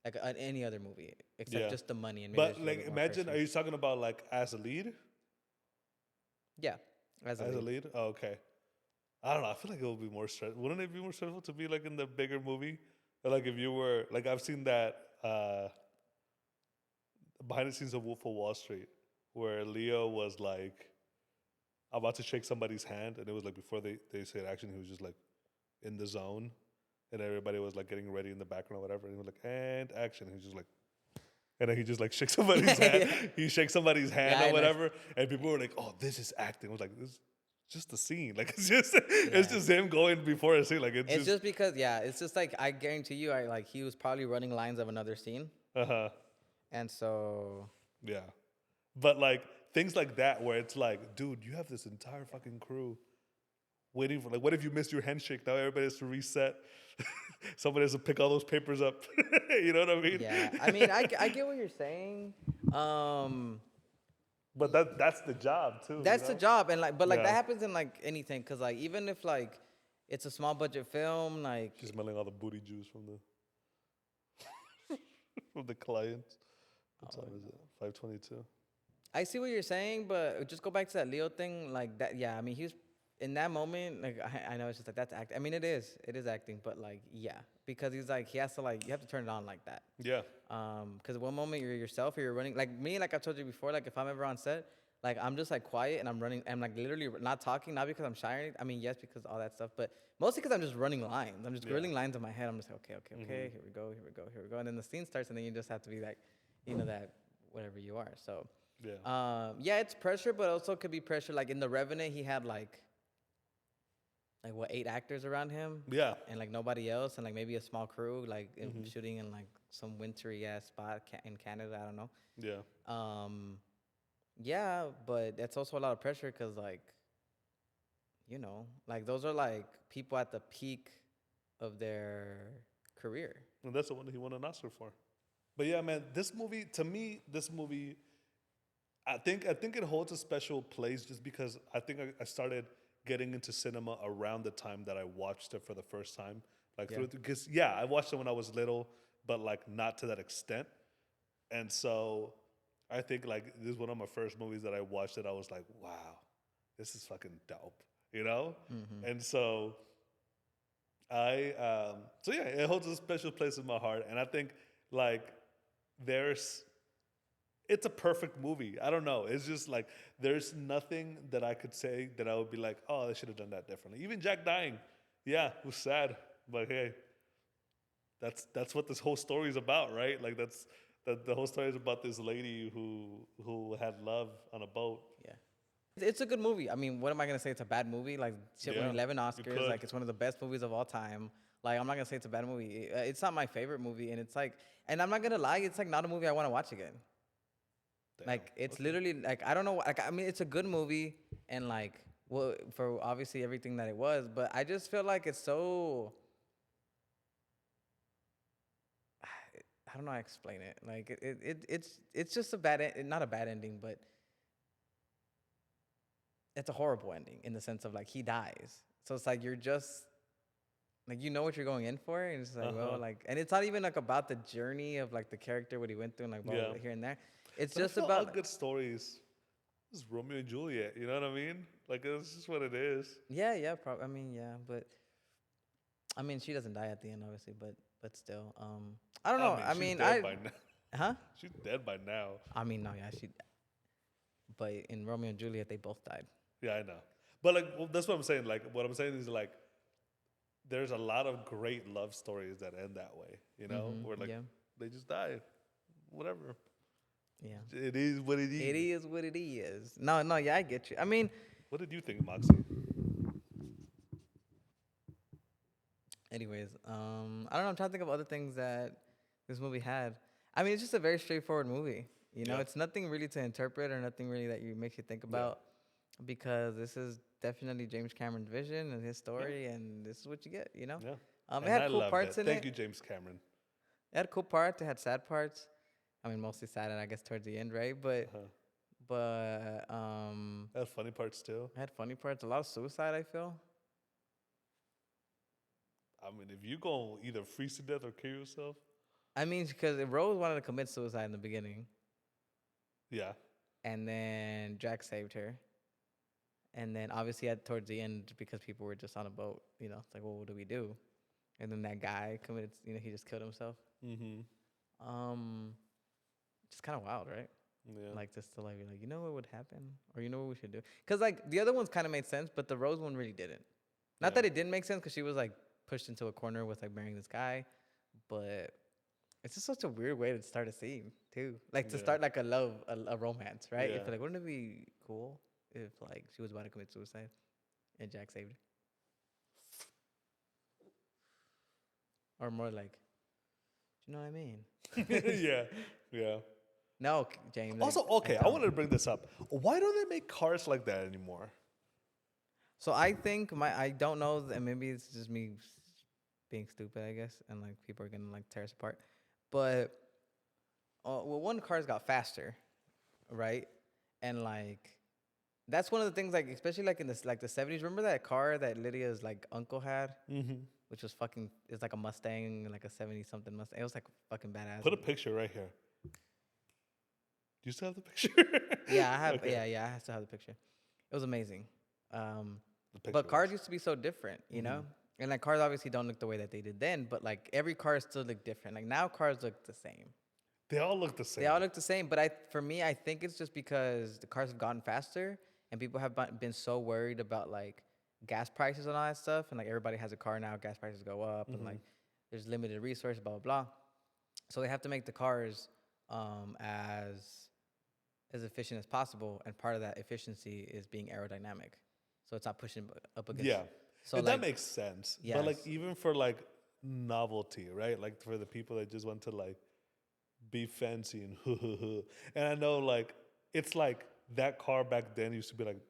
B: like any other movie except just the money. And
A: but like, imagine, are you talking about like as a lead?
B: Yeah, as a
A: lead. Oh, okay. I don't know. I feel like it would be more stressful. Wouldn't it be more stressful to be like in the bigger movie? Or like if you were like I've seen that behind the scenes of Wolf of Wall Street, where Leo was like about to shake somebody's hand, and it was like before they said action, he was just like in the zone, and everybody was like getting ready in the background or whatever, and he was like, and action. And he was just like, and then he just like shakes somebody's hand. He shakes somebody's hand or whatever, and people were like, "Oh, this is acting." I was like, "This is just the scene. Like it's just him going before a scene. Like it's
B: just because it's just like I guarantee you, he was probably running lines of another scene. And so
A: but like things like that where it's like, dude, you have this entire fucking crew waiting for like, what if you missed your handshake? Now everybody has to reset. Somebody has to pick all those papers up. You know what I mean?
B: Yeah, I mean, I get what you're saying.
A: But that's the job too.
B: That's the job, and that happens in like anything, cause like even if like it's a small budget film, like
A: just smelling all the booty juice from the from the clients. What time is it? 5:22.
B: I see what you're saying, but just go back to that Leo thing, like that. Yeah, I mean, he was in that moment. Like I know it's just like that's acting. I mean, it is acting, but like because he's like he has to like you have to turn it on like that.
A: Yeah.
B: Because one moment you're yourself or you're running like me, like I've told you before, like if I'm ever on set, like I'm just like quiet and I'm running, I'm like literally not talking, not because I'm shy or anything. I mean, yes, because all that stuff, but mostly because I'm just running lines. I'm just grilling lines in my head. I'm just like, okay, here we go, and then the scene starts, and then you just have to be like, you know, that whatever you are. So it's pressure, but also could be pressure. Like in The Revenant, he had like 8 actors around him, and like nobody else, and like maybe a small crew, like shooting in like some wintry ass spot in Canada. I don't know. But that's also a lot of pressure because like, you know, like those are like people at the peak of their career.
A: And that's the one that he won an Oscar for. But yeah, man, this movie, I think it holds a special place just because I think I started getting into cinema around the time that I watched it for the first time. Like, because I watched it when I was little, but like not to that extent. And so I think like this is one of my first movies that I watched that I was like, wow, this is fucking dope, you know? And so it holds a special place in my heart. And I think like it's a perfect movie. I don't know. It's just like there's nothing that I could say that I would be like, oh, they should have done that differently. Even Jack dying, it was sad, but hey, that's what this whole story is about, right? Like the whole story is about this lady who had love on a boat.
B: Yeah, it's a good movie. I mean, what am I gonna say? It's a bad movie. Like shit, won 11 Oscars. Like it's one of the best movies of all time. Like I'm not gonna say it's a bad movie. It's not my favorite movie, and it's like, and I'm not gonna lie, it's like not a movie I want to watch again. Damn. Like it's literally like I don't know. Like I mean, it's a good movie, and like Well, for obviously everything that it was, but I just feel like it's so. I don't know how to explain it. Like it's just a not a bad ending, but it's a horrible ending in the sense of like he dies. So it's like you're just like you know what you're going in for, and it's like well, like, and it's not even like about the journey of like the character what he went through and like blah, blah,
A: Yeah.
B: blah, here and there. It's
A: But I
B: just
A: feel all
B: about
A: good stories is Romeo and Juliet. You know what I mean? Like it's just what it is.
B: yeah, probably. I mean, yeah, but I mean, she doesn't die at the end, obviously, but still, I don't know. I
A: She's
B: mean,
A: dead by now.
B: huh?
A: She's dead by now.
B: I mean, no, yeah, she. But in Romeo and Juliet, they both died.
A: Yeah, I know. But like, well, that's what I'm saying. Like, what I'm saying is like, there's a lot of great love stories that end that way. You know, where like
B: Yeah,
A: they just die. Whatever.
B: yeah.
A: It is what it
B: It
A: is.
B: is what it is. No, yeah, I get you. I mean,
A: What did you think, Moxie?
B: anyways, I don't know. I'm trying to think of other things that this movie had. I mean, it's just a very straightforward movie. You know,
A: Yeah.
B: it's nothing really to interpret or nothing really that you makes you think about because this is definitely James Cameron's vision and his story, and this is what you get. You know,
A: Yeah.
B: it
A: And
B: had
A: I
B: cool
A: loved
B: parts
A: it.
B: in
A: Thank
B: it.
A: you, James Cameron.
B: It had cool parts. It had sad parts. I mean, mostly sad, and I guess towards the end, right?
A: Uh-huh.
B: But
A: That funny parts too.
B: it had funny parts. A lot of suicide, I feel.
A: I mean, if you go either freeze to death or kill yourself,
B: I mean, because Rose wanted to commit suicide in the beginning,
A: yeah,
B: and then Jack saved her. And then obviously at towards the end, because people were just on a boat, you know, it's like, well, what do we do? And then that guy committed, you know, he just killed himself.
A: mm-hmm.
B: Just kind of wild, right?
A: Yeah,
B: Like just to like be like, you know what would happen, or you know what we should do? Because like the other ones kind of made sense, but the Rose one really didn't. Not
A: Yeah.
B: that it didn't make sense, because she was like pushed into a corner with like marrying this guy, but it's just such a weird way to start a scene too. Like to
A: Yeah.
B: start like a romance, right?
A: Yeah.
B: If like, wouldn't it be cool if like she was about to commit suicide and Jack saved her, or more like, do you know what I mean?
A: yeah, yeah.
B: No, James.
A: Also, okay, I
B: don't.
A: wanted to bring this up. Why don't they make cars like that anymore?
B: So I think I don't know, and maybe it's just me being stupid, I guess, and like people are gonna like tear us apart. But well, one, cars got faster, right? And like that's one of the things, like especially like in this like the 70s. Remember that car that Lydia's like uncle had, which was fucking. It's like a Mustang, like a 70 something Mustang. It was like fucking badass.
A: Put a picture right here. Do you still have the picture?
B: Yeah, I have.
A: Okay.
B: Yeah, I still have the picture. It was amazing.
A: The picture
B: But cars
A: was-
B: used to be so different, you know? And like cars obviously don't look the way that they did then, but like every car still look different. Like now cars look the same.
A: They all look the same.
B: They all look the same, but for me, I think it's just because the cars have gotten faster and people have been so worried about like gas prices and all that stuff, and like everybody has a car now, gas prices go up, and like there's limited resources, blah blah blah. So they have to make the cars as efficient as possible, and part of that efficiency is being aerodynamic, so it's not pushing up against.
A: Yeah.
B: So
A: And
B: like,
A: that makes sense. But like
B: Yes.
A: even for like novelty, right? Like for the people that just want to like be fancy and and I know like it's like that car back then used to be like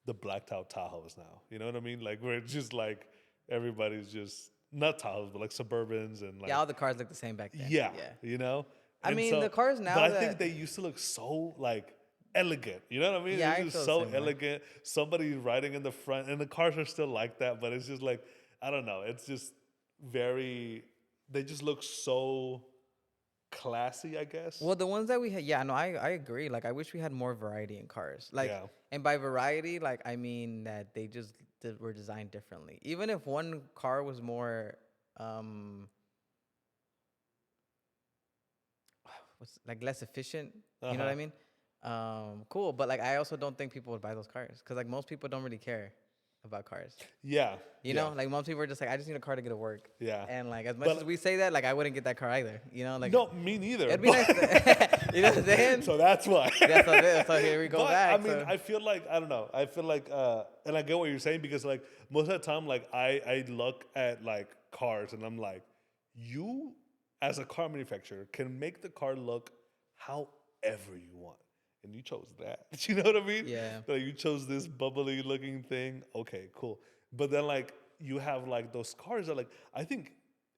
A: the blacked out Tahoes now. You know what I mean? Like where it's just like everybody's just not Tahoes, but like Suburbans and like
B: yeah, all the cars look the same back then.
A: yeah, you know?
B: I
A: And
B: mean, the cars now
A: but I
B: that-
A: think they used to look so like elegant. You know what I mean?
B: Yeah,
A: It's
B: I
A: just
B: feel the
A: so
B: same way.
A: elegant. Somebody riding in the front, and the cars are still like that, but it's just like I don't know. It's just very. They just look so classy, I guess.
B: Well, the ones that we had, yeah, no, I agree. Like, I wish we had more variety in cars. Like,
A: Yeah.
B: and by variety, like, I mean that they just were designed differently. Even if one car was more, what's like less efficient, you know what I mean? Cool. But like, I also don't think people would buy those cars because like most people don't really care about cars.
A: Yeah.
B: You know, like most people are just like, I just need a car to get to work.
A: Yeah.
B: And like, as much
A: But-
B: as we say that, like, I wouldn't get that car either. You know, like,
A: No, me neither.
B: it'd be nice. You know what I'm saying?
A: So that's why.
B: Yeah, so here we go
A: But,
B: back.
A: I mean,
B: so.
A: I feel like I don't know. I feel like, and I get what you're saying because like most of the time, like I look at like cars and I'm like, you as a car manufacturer can make the car look however you want. and you chose that. You know what I mean?
B: Yeah.
A: Like you chose this bubbly looking thing. Okay, cool. But then like you have like those cars that like I think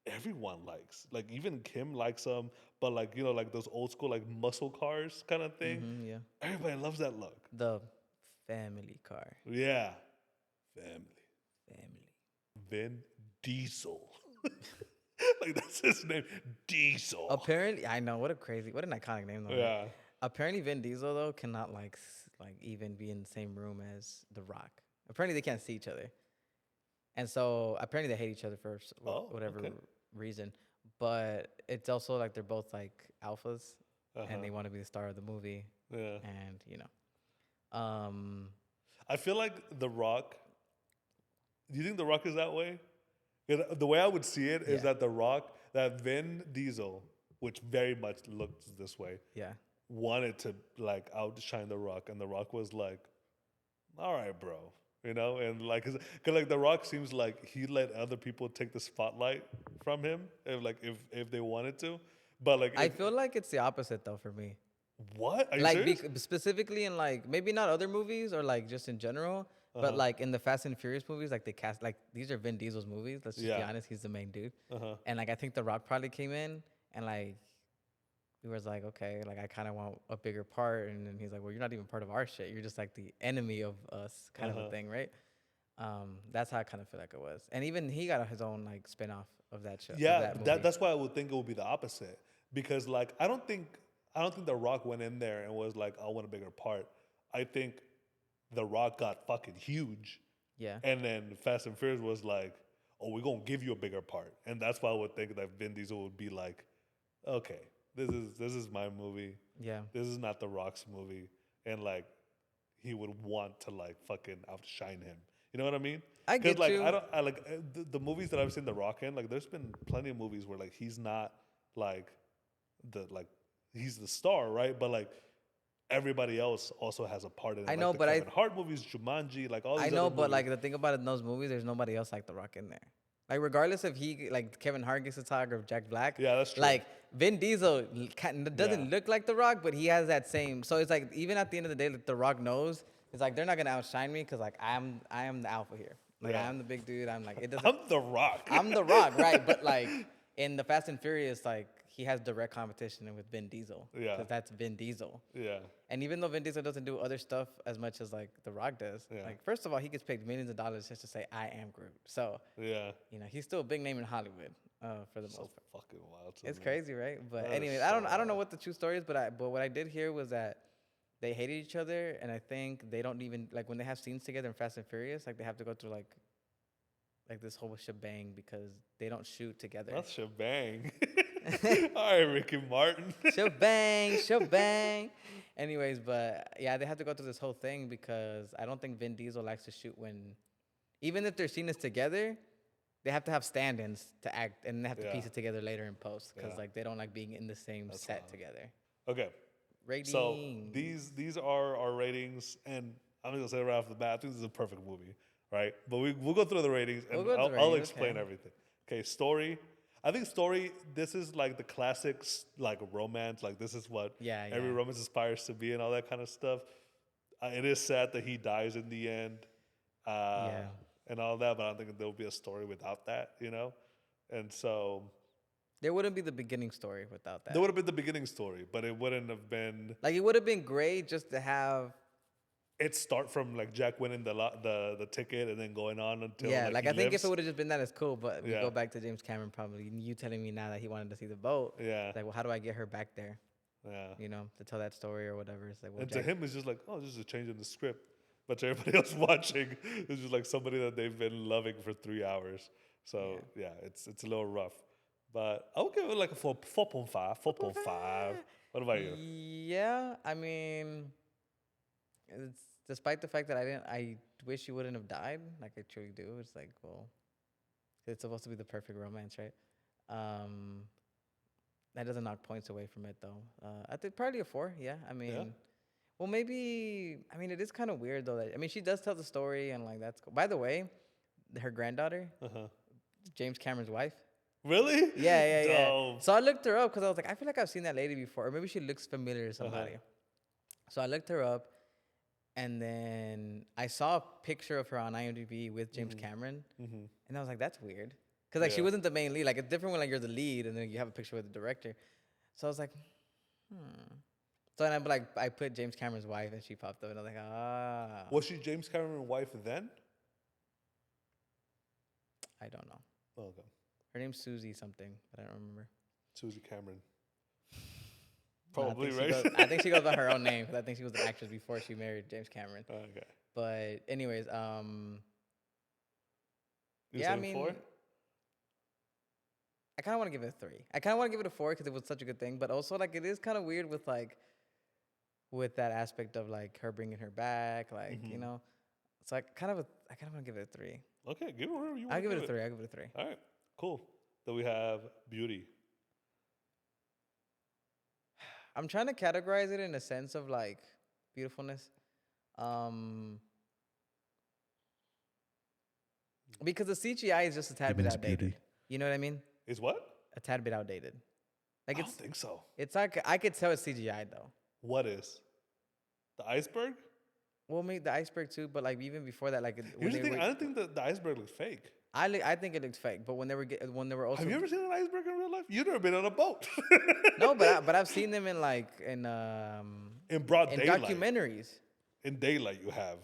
A: everyone likes. Like even Kim likes them, but like you know like those old school like muscle cars kind of thing.
B: Yeah.
A: Everybody loves that look.
B: The family car.
A: Yeah, family.
B: Family.
A: Vin Diesel. Like that's his name, Diesel.
B: Apparently, I know what an iconic name though. Right?
A: Yeah.
B: Apparently, Vin Diesel though cannot like even be in the same room as The Rock. Apparently, they can't see each other, and so apparently they hate each other for whatever
A: okay.
B: reason. But it's also like they're both like alphas,
A: Uh-huh.
B: and they want to be the star of the movie.
A: Yeah.
B: And you know,
A: I feel like The Rock. Do you think The Rock is that way? 'Cause the way I would see it is
B: Yeah.
A: that Vin Diesel, which very much looks this way,
B: yeah,
A: wanted to like outshine The Rock, and The Rock was like, "All right, bro," you know, and like, cause like The Rock seems like he let other people take the spotlight from him, if they wanted to, but like,
B: I feel like it's the opposite though for me.
A: what are you
B: Like
A: serious?
B: specifically in like maybe not other movies or like just in general, but like in the Fast and Furious movies, like they cast like these are Vin Diesel's movies. Let's just be
A: Yeah.
B: honest, he's the main dude.
A: Uh-huh.
B: And like I think The Rock probably came in and like he was like, okay, like I kind of want a bigger part, and then he's like, well, you're not even part of our shit. You're just like the enemy of us, kind of a thing, right? That's how I kind of feel like it was. And even he got his own like spin off of that show.
A: Yeah,
B: of that movie.
A: that's why I would think it would be the opposite, because like I don't think The Rock went in there and was like, I want a bigger part. I think The Rock got fucking huge,
B: Yeah.
A: and then Fast and Furious was like, oh, we're gonna give you a bigger part, and that's why I would think that Vin Diesel would be like, okay, this is my movie.
B: Yeah.
A: This is not The Rock's movie, and like he would want to like fucking outshine him. You know what I mean?
B: I get
A: like
B: you.
A: I like the movies that I've seen The Rock in. Like there's been plenty of movies where like he's not like he's the star, right? But like everybody else also has a part in it.
B: I
A: Like
B: know,
A: the
B: but
A: Kevin Hart movies, Jumanji, like all these
B: I know,
A: other
B: but like
A: movies.
B: the thing about it in those movies, there's nobody else like The Rock in there. Like regardless if he like Kevin Hart gets to talk or Jack Black.
A: Yeah, that's true.
B: Like Vin Diesel doesn't
A: Yeah.
B: look like The Rock, but he has that same. So it's like even at the end of the day, like, The Rock knows it's like they're not gonna outshine me because like I am the alpha here. Like
A: Yeah.
B: I'm the big dude. I'm like it doesn't.
A: I'm The Rock.
B: I'm The Rock, right? But like in the Fast and Furious, like he has direct competition with Vin Diesel.
A: Yeah.
B: Because that's Vin Diesel.
A: Yeah.
B: And even though Vin Diesel doesn't do other stuff as much as like The Rock does,
A: Yeah.
B: like first of all, he gets paid millions of dollars just to say I am Groot. So
A: Yeah.
B: you know he's still a big name in Hollywood for the
A: So
B: most part.
A: fucking wild. To
B: It's
A: me.
B: crazy, right? But
A: That is
B: anyways,
A: so
B: I don't know
A: wild.
B: what the true story is, but what I did hear was that they hated each other, and I think they don't even like when they have scenes together in Fast and Furious, like they have to go through like this whole shebang because they don't shoot together.
A: That's shebang. All right, Ricky Martin.
B: Shebang, shebang. Anyways, but yeah, they have to go through this whole thing because I don't think Vin Diesel likes to shoot when, even if their scene is together, they have to have stand-ins to act, and they have to
A: Yeah.
B: piece it together later in post because
A: Yeah.
B: like they don't like being in the same
A: That's
B: set
A: wild.
B: together.
A: Okay.
B: Ratings.
A: So these are our ratings, and I'm just gonna say right off the bat, I think this is a perfect movie, right? But we'll go through the ratings, and
B: We'll go through the
A: I'll
B: ratings,
A: explain
B: okay.
A: everything. Okay, story. I think story. This is like the classics, like romance. Like this is what
B: Yeah,
A: every
B: yeah.
A: romance aspires to be, and all that kind of stuff. It is sad that he dies in the end,
B: Yeah.
A: and all that. But I don't think there will be a story without that, you know. And so
B: There wouldn't be the beginning story without that.
A: there would have been the beginning story, but it wouldn't have been.
B: Like it would have been great just to have.
A: It start from like Jack winning the ticket and then going on until
B: Yeah, like
A: he
B: I think
A: lives.
B: if it would have just been that, it's cool. But we
A: Yeah.
B: go back to James Cameron, probably you telling me now that he wanted to see the boat.
A: Yeah.
B: It's like, well, how do I get her back there?
A: Yeah.
B: You know, to tell that story or whatever. It's like, well,
A: And to
B: Jack,
A: him, it's just like, oh, this is a change in the script. But to everybody else watching, it's just like somebody that they've been loving for 3 hours. So yeah, it's a little rough. But I would give it like a 4.5. 4.5. What about you?
B: Yeah, I mean, it's despite the fact that I wish you wouldn't have died. Like I truly do. It's like, well, it's supposed to be the perfect romance, right? That doesn't knock points away from it though. I think probably a 4. Yeah, I mean, well, maybe. I mean, it is kind of weird though. That I mean, she does tell the story and like that's cool. By the way, her granddaughter,
A: Uh-huh.
B: James Cameron's wife.
A: Really?
B: Yeah.
A: Dope.
B: So I looked her up because I was like, I feel like I've seen that lady before, or maybe she looks familiar to somebody. So I looked her up, and then I saw a picture of her on IMDb with James Cameron, and I was like, that's weird. Because like she
A: Yeah.
B: wasn't the main lead. Like it's different when like you're the lead and then you have a picture with the director. So I was like, hmm. So then I put James Cameron's wife and she popped up and I was like, ah,
A: Was she James Cameron's wife then?
B: I don't know.
A: Oh, okay.
B: Her name's Susie something, but I don't remember.
A: Susie Cameron.
B: No,
A: Probably, right?
B: I think she goes by her own name because I think she was an actress before she married James Cameron.
A: Okay.
B: But anyways,
A: You
B: yeah, I
A: saying
B: mean,
A: 4?
B: I kind of want to give it a 3. I kind of want to give it a 4 because it was such a good thing, but also like it is kind of weird with like with that aspect of like her bringing her back, like you know. So I kind of want to give it a 3.
A: Okay, give it whatever you want.
B: I'll give it a 3. I'll give it a 3.
A: All right, cool. Then we have Beauty.
B: I'm trying to categorize it in a sense of like beautifulness. Because the CGI is just a tad bit outdated. Beauty. You know what I mean?
A: Is what?
B: A tad bit outdated. Like
A: I don't think so.
B: It's like I could tell it's CGI though.
A: What is? The iceberg?
B: Well, maybe the iceberg too, but like even before that, like
A: Here's the thing. I don't think the iceberg looks fake.
B: I think it looks fake, but when they were also.
A: Have you ever seen an iceberg in real life? You've never been on a boat.
B: No, but I've seen them in like in
A: broad daylight.
B: Documentaries.
A: In daylight, you have.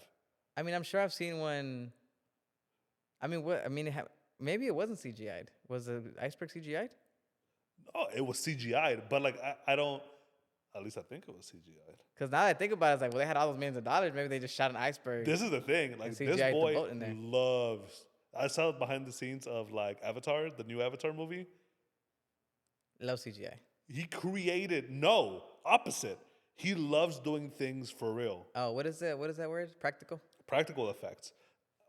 B: I mean, I'm sure I've seen one. I mean, what? I mean, maybe it wasn't CGI'd. Was the iceberg CGI'd?
A: Oh, it was CGI'd, but like I don't. At least I think it was CGI'd.
B: Because now that I think about it, it's like, well, they had all those millions of dollars. Maybe they just shot an iceberg.
A: This is the thing. Like this boy loves. I saw behind the scenes of like Avatar, the new Avatar movie.
B: Love CGI.
A: He created opposite. He loves doing things for real.
B: Oh, what is it? What is that word? Practical?
A: Practical effects.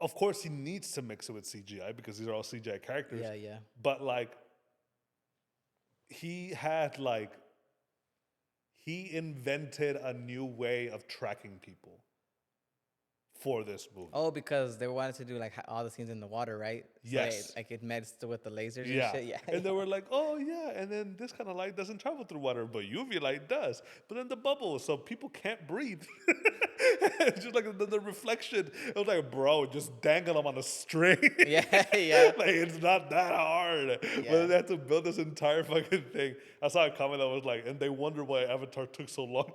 A: Of course, he needs to mix it with CGI because these are all CGI characters.
B: Yeah, yeah.
A: But like, he invented a new way of tracking people for this movie.
B: Oh, because they wanted to do like all the scenes in the water, right? So
A: Yes.
B: like it mixed with the lasers and shit. Yeah.
A: And they were like, oh, yeah. And then this kind of light doesn't travel through water, but UV light does. But then the bubbles, so people can't breathe. It's just like the reflection. It was like, bro, just dangle them on a string.
B: Yeah, yeah.
A: Like, it's not that hard.
B: Yeah.
A: But they had to build this entire fucking thing. I saw a comment that was like, and they wonder why Avatar took so long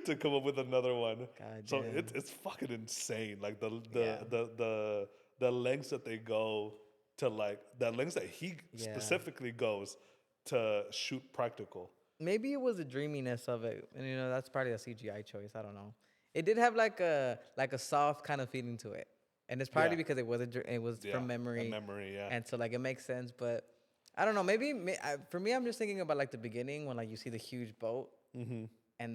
A: to come up with another one.
B: God
A: So
B: damn.
A: it's fucking insane. Like the lengths that they go to, like the lengths that he specifically goes to shoot practical.
B: Maybe it was the dreaminess of it, and you know that's probably a CGI choice. I don't know. It did have like a soft kind of feeling to it, and it's probably because it was from memory.
A: Memory, yeah.
B: And so like it makes sense, but I don't know. Maybe for me, I'm just thinking about like the beginning when like you see the huge boat, and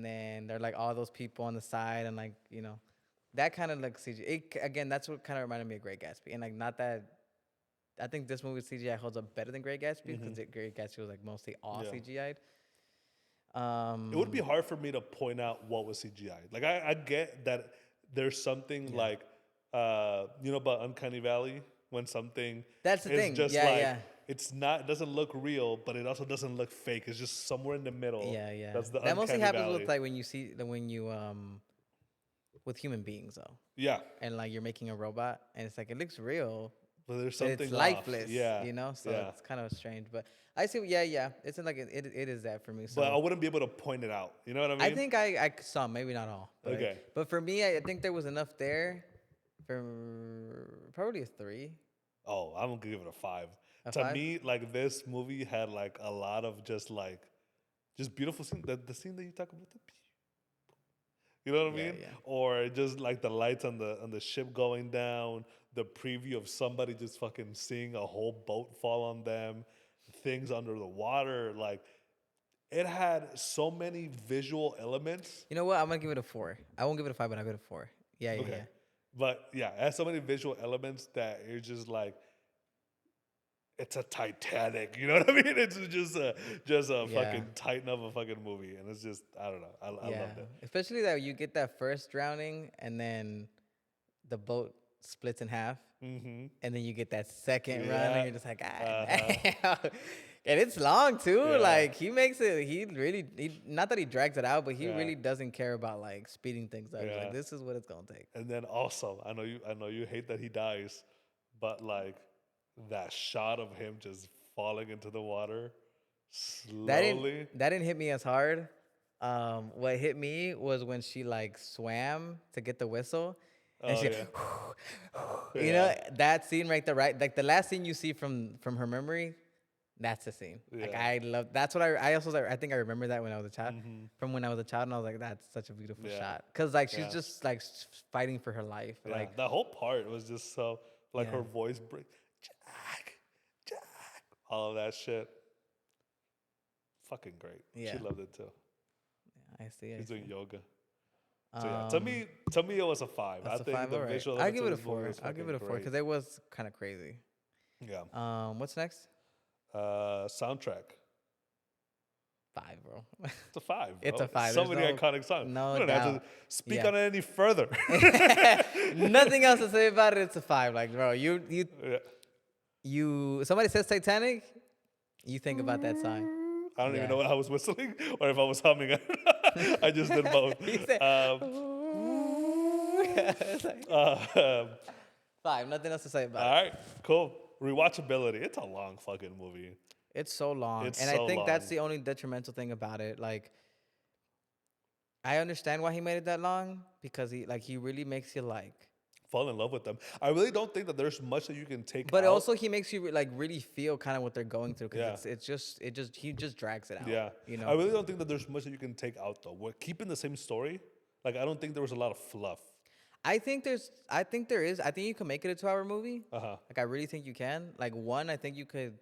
B: then there are like all those people on the side, and like you know, that kind of like CGI. Again, that's what kind of reminded me of Great Gatsby, and like not that. I think this movie CGI holds up better than Great Gatsby because Great Gatsby was like mostly all CGI'd.
A: It would be hard for me to point out what was CGI. Like I get that there's something like you know about Uncanny Valley when something
B: that's the thing.
A: Just it's not, it doesn't look real, but it also doesn't look fake. It's just somewhere in the middle.
B: Yeah, yeah.
A: That's the
B: that mostly happens
A: Valley.
B: with like when you with human beings though.
A: Yeah.
B: And like you're making a robot and it's like it looks real.
A: But there's something
B: it's lifeless.
A: Yeah.
B: You know? So it's kind of strange. But I see yeah. It's like it is that for me. So
A: but I wouldn't be able to point it out. You know what I mean?
B: I think I saw, maybe not all. But
A: okay.
B: But for me, I think there was enough there for probably a 3.
A: Oh, I'm gonna give it a 5.
B: A
A: to
B: 5?
A: me, like this movie had like a lot of just beautiful scenes. The scene that you talk about, you know what I mean?
B: Yeah.
A: Or just like the lights on the ship going down, the preview of somebody just fucking seeing a whole boat fall on them, things under the water. Like it had so many visual elements.
B: You know what? I'm gonna give it a 4. I won't give it a 5, but I'll give it a 4. Yeah.
A: But yeah, it has so many visual elements that you're just like, it's a Titanic, you know what I mean? It's just a fucking titan of a fucking movie, and it's just, I don't know, I loved it.
B: Especially that you get that first drowning, and then the boat splits in half, and then you get that second run, and you're just like, damn. And it's long too.
A: Yeah.
B: Like he makes it. He really, not that he drags it out, but he really doesn't care about like speeding things up. He's like, this is what it's gonna take.
A: And then also, I know you hate that he dies, but like that shot of him just falling into the water slowly.
B: That didn't hit me as hard. What hit me was when she like swam to get the whistle, and she, you know, that scene right there, right? Like the last scene you see from her memory, that's the scene. Like I love. That's what I also was like, I think I remember that when I was a child. From when I was a child, and I was like, that's such a beautiful shot. Cause like she's just like fighting for her life.
A: Yeah.
B: Like
A: that whole part was just so like her voice break, Jack, all of that shit. Fucking great.
B: Yeah.
A: She loved it too.
B: I see.
A: She's doing yoga. So yeah, to me, it was a 5. I think the visual.
B: I'll give it a 4. I'll give it a 4 because it was kind of crazy.
A: Yeah.
B: What's next?
A: Soundtrack.
B: 5, bro.
A: It's a 5. Bro.
B: It's a 5.
A: So many iconic songs.
B: No
A: we don't
B: doubt.
A: have to speak on it any further.
B: Nothing else to say about it. It's a 5. Like, bro, you somebody says Titanic, you think about that song.
A: I don't even know what I was whistling or if I was humming it. I just did both.
B: Said, 5. Nothing else to say about it.
A: All right, cool. Rewatchability. It's a long fucking movie.
B: It's so long.
A: It's
B: and
A: so
B: I think
A: long.
B: that's the only detrimental thing about it. Like, I understand why he made it that long because he really makes you like
A: fall in love with them. I really don't think that there's much that you can take
B: but
A: out.
B: also he makes you like really feel kind of what they're going through because he just drags it out.
A: Yeah.
B: You know?
A: I really don't think that there's much that you can take out though. We're keeping the same story. Like I don't think there was a lot of fluff.
B: I think there is. I think you can make it a 2-hour movie. Like I really think you can. Like one, I think you could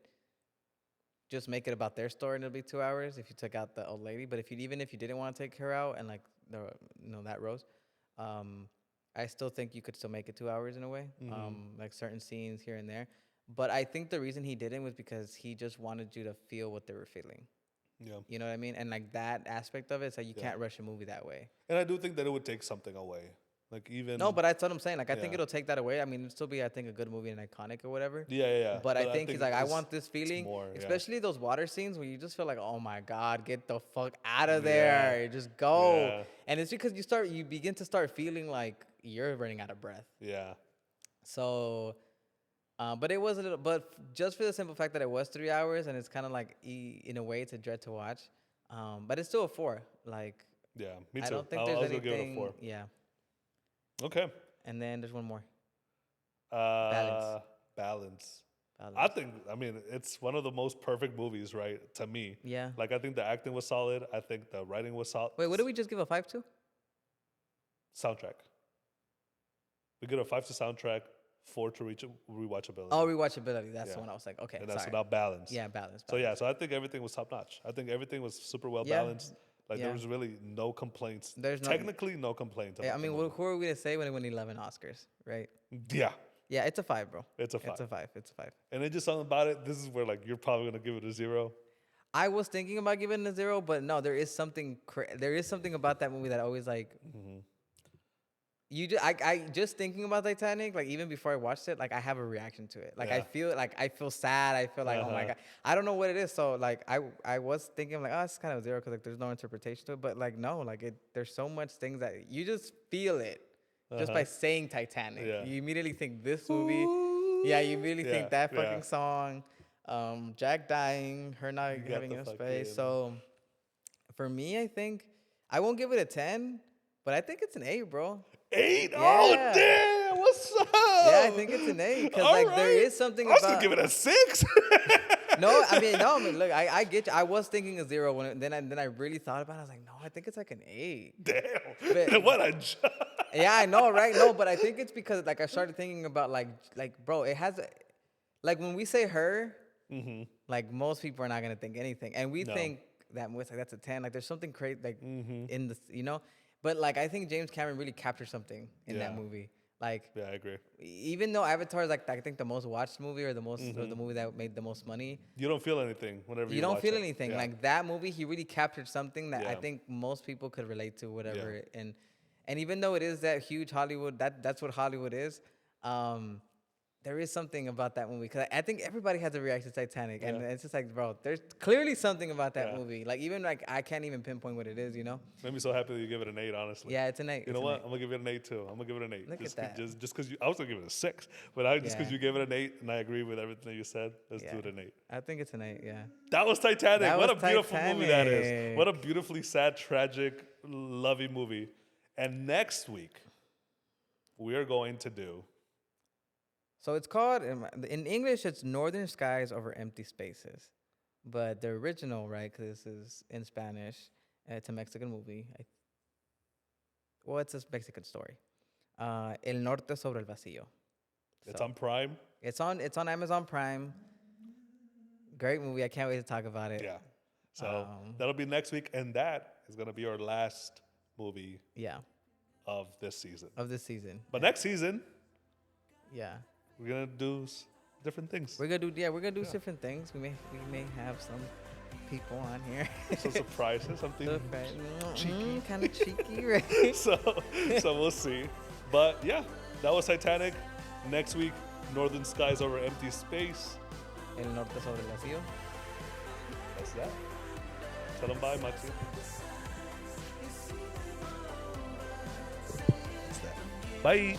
B: just make it about their story and it'll be 2 hours if you took out the old lady. But if you didn't want to take her out and like that Rose, I still think you could still make it 2 hours in a way. Like certain scenes here and there. But I think the reason he didn't was because he just wanted you to feel what they were feeling.
A: Yeah.
B: You know what I mean? And like that aspect of it, so you can't rush a movie that way.
A: And I do think that it would take something away. Like even
B: no, but that's what I'm saying. Like I think it'll take that away. I mean, it'll still be I think a good movie and iconic or whatever.
A: Yeah.
B: But I think he's like, I want this feeling,
A: more,
B: especially those water scenes where you just feel like, oh my god, get the fuck out of there, just go.
A: Yeah.
B: And it's because you begin to start feeling like you're running out of breath.
A: Yeah.
B: So, but it was a little, but just for the simple fact that it was 3 hours and it's kind of like in a way it's a dread to watch. But it's still a 4. Like.
A: Yeah, me too.
B: I don't think
A: I
B: there's
A: was
B: anything.
A: gonna give it a 4.
B: Yeah.
A: Okay.
B: And then there's one more.
A: Balance. I mean, it's one of the most perfect movies, right? To me.
B: Yeah.
A: Like, I think the acting was solid. I think the writing was solid.
B: Wait, what did we just give a 5 to?
A: Soundtrack. We give a 5 to soundtrack, 4 to rewatchability.
B: Oh, rewatchability. That's the one I was like, okay.
A: And that's without balance.
B: Yeah, balance.
A: So, yeah, so I think everything was top notch. I think everything was super well balanced. Like, there was really no complaints.
B: There's
A: technically no complaints.
B: Yeah, I mean, who are we to say when he won 11 Oscars, right?
A: Yeah.
B: Yeah, it's a 5, bro.
A: It's a 5.
B: It's a 5. It's a 5.
A: And then just something about it, this is where, like, you're probably going to give it a 0.
B: I was thinking about giving it a 0, but no, there is something about that movie that always, like... I just thinking about Titanic, like even before I watched it, like I have a reaction to it. Like I feel sad. I feel like oh my god, I don't know what it is. So like I was thinking like it's kind of 0 because like there's no interpretation to it. But like no, like there's so much things that you just feel it just by saying Titanic.
A: Yeah.
B: You immediately think this movie. Yeah, you immediately think that fucking song. Jack dying, her not having enough space. So for me, I think I won't give it a 10, but I think it's an 8, bro.
A: 8?
B: Yeah.
A: Oh, damn. What's up?
B: Yeah, I think it's an 8 because like there is something
A: I'll
B: about.
A: still give it a 6.
B: No, I mean, look, I get you. I was thinking a 0 when then I really thought about it. I was like, no, I think it's like an 8.
A: Damn.
B: But,
A: what a job.
B: Yeah, I know, right? No, but I think it's because like I started thinking about like bro, it has like when we say her, like most people are not gonna think anything, and we think that movie's like that's a 10. Like there's something crazy like in the But like I think James Cameron really captured something in that movie. Like
A: yeah, I agree.
B: Even though Avatar is like I think the most watched movie or the most or the movie that made the most money,
A: you don't feel anything whenever you
B: don't
A: watch
B: feel
A: it.
B: anything.
A: Yeah.
B: Like that movie, he really captured something that I think most people could relate to. Whatever, and even though it is that huge Hollywood, that's what Hollywood is. There is something about that movie because I think everybody has a reaction to Titanic, and it's just like, bro, there's clearly something about that movie. Like even like I can't even pinpoint what it is, you know.
A: Made me so happy that you give it an 8. Honestly.
B: Yeah, it's an 8.
A: You know what? I'm gonna give it an 8 too. I'm gonna give it an 8.
B: Look
A: Just,
B: at that.
A: just because I was gonna give it a 6, but just because you gave it an 8, and I agree with everything that you said, let's do it an 8.
B: I think it's an 8. Yeah.
A: That was Titanic.
B: That
A: What
B: was
A: a beautiful movie that is.
B: Titanic.
A: What a beautifully sad, tragic, loving movie. And next week, we are going to do.
B: So it's called, in English, it's Northern Skies Over Empty Spaces. But the original, right, because this is in Spanish, it's a Mexican movie. Well, it's a Mexican story. El Norte sobre el Vacío.
A: It's on Prime.
B: It's on Amazon Prime. Great movie. I can't wait to talk about it.
A: Yeah. So that'll be next week. And that is going to be our last movie of this season. But next season, we're going to do different things.
B: We're gonna do different things. We may have some people on here.
A: Some surprises, something cheeky.
B: Kind of cheeky, right?
A: So we'll see. But yeah, that was Titanic. Next week, Northern Skies Over Empty Space.
B: El Norte sobre el Vacío.
A: That's that. Tell them bye, Maxi. That's that. Bye.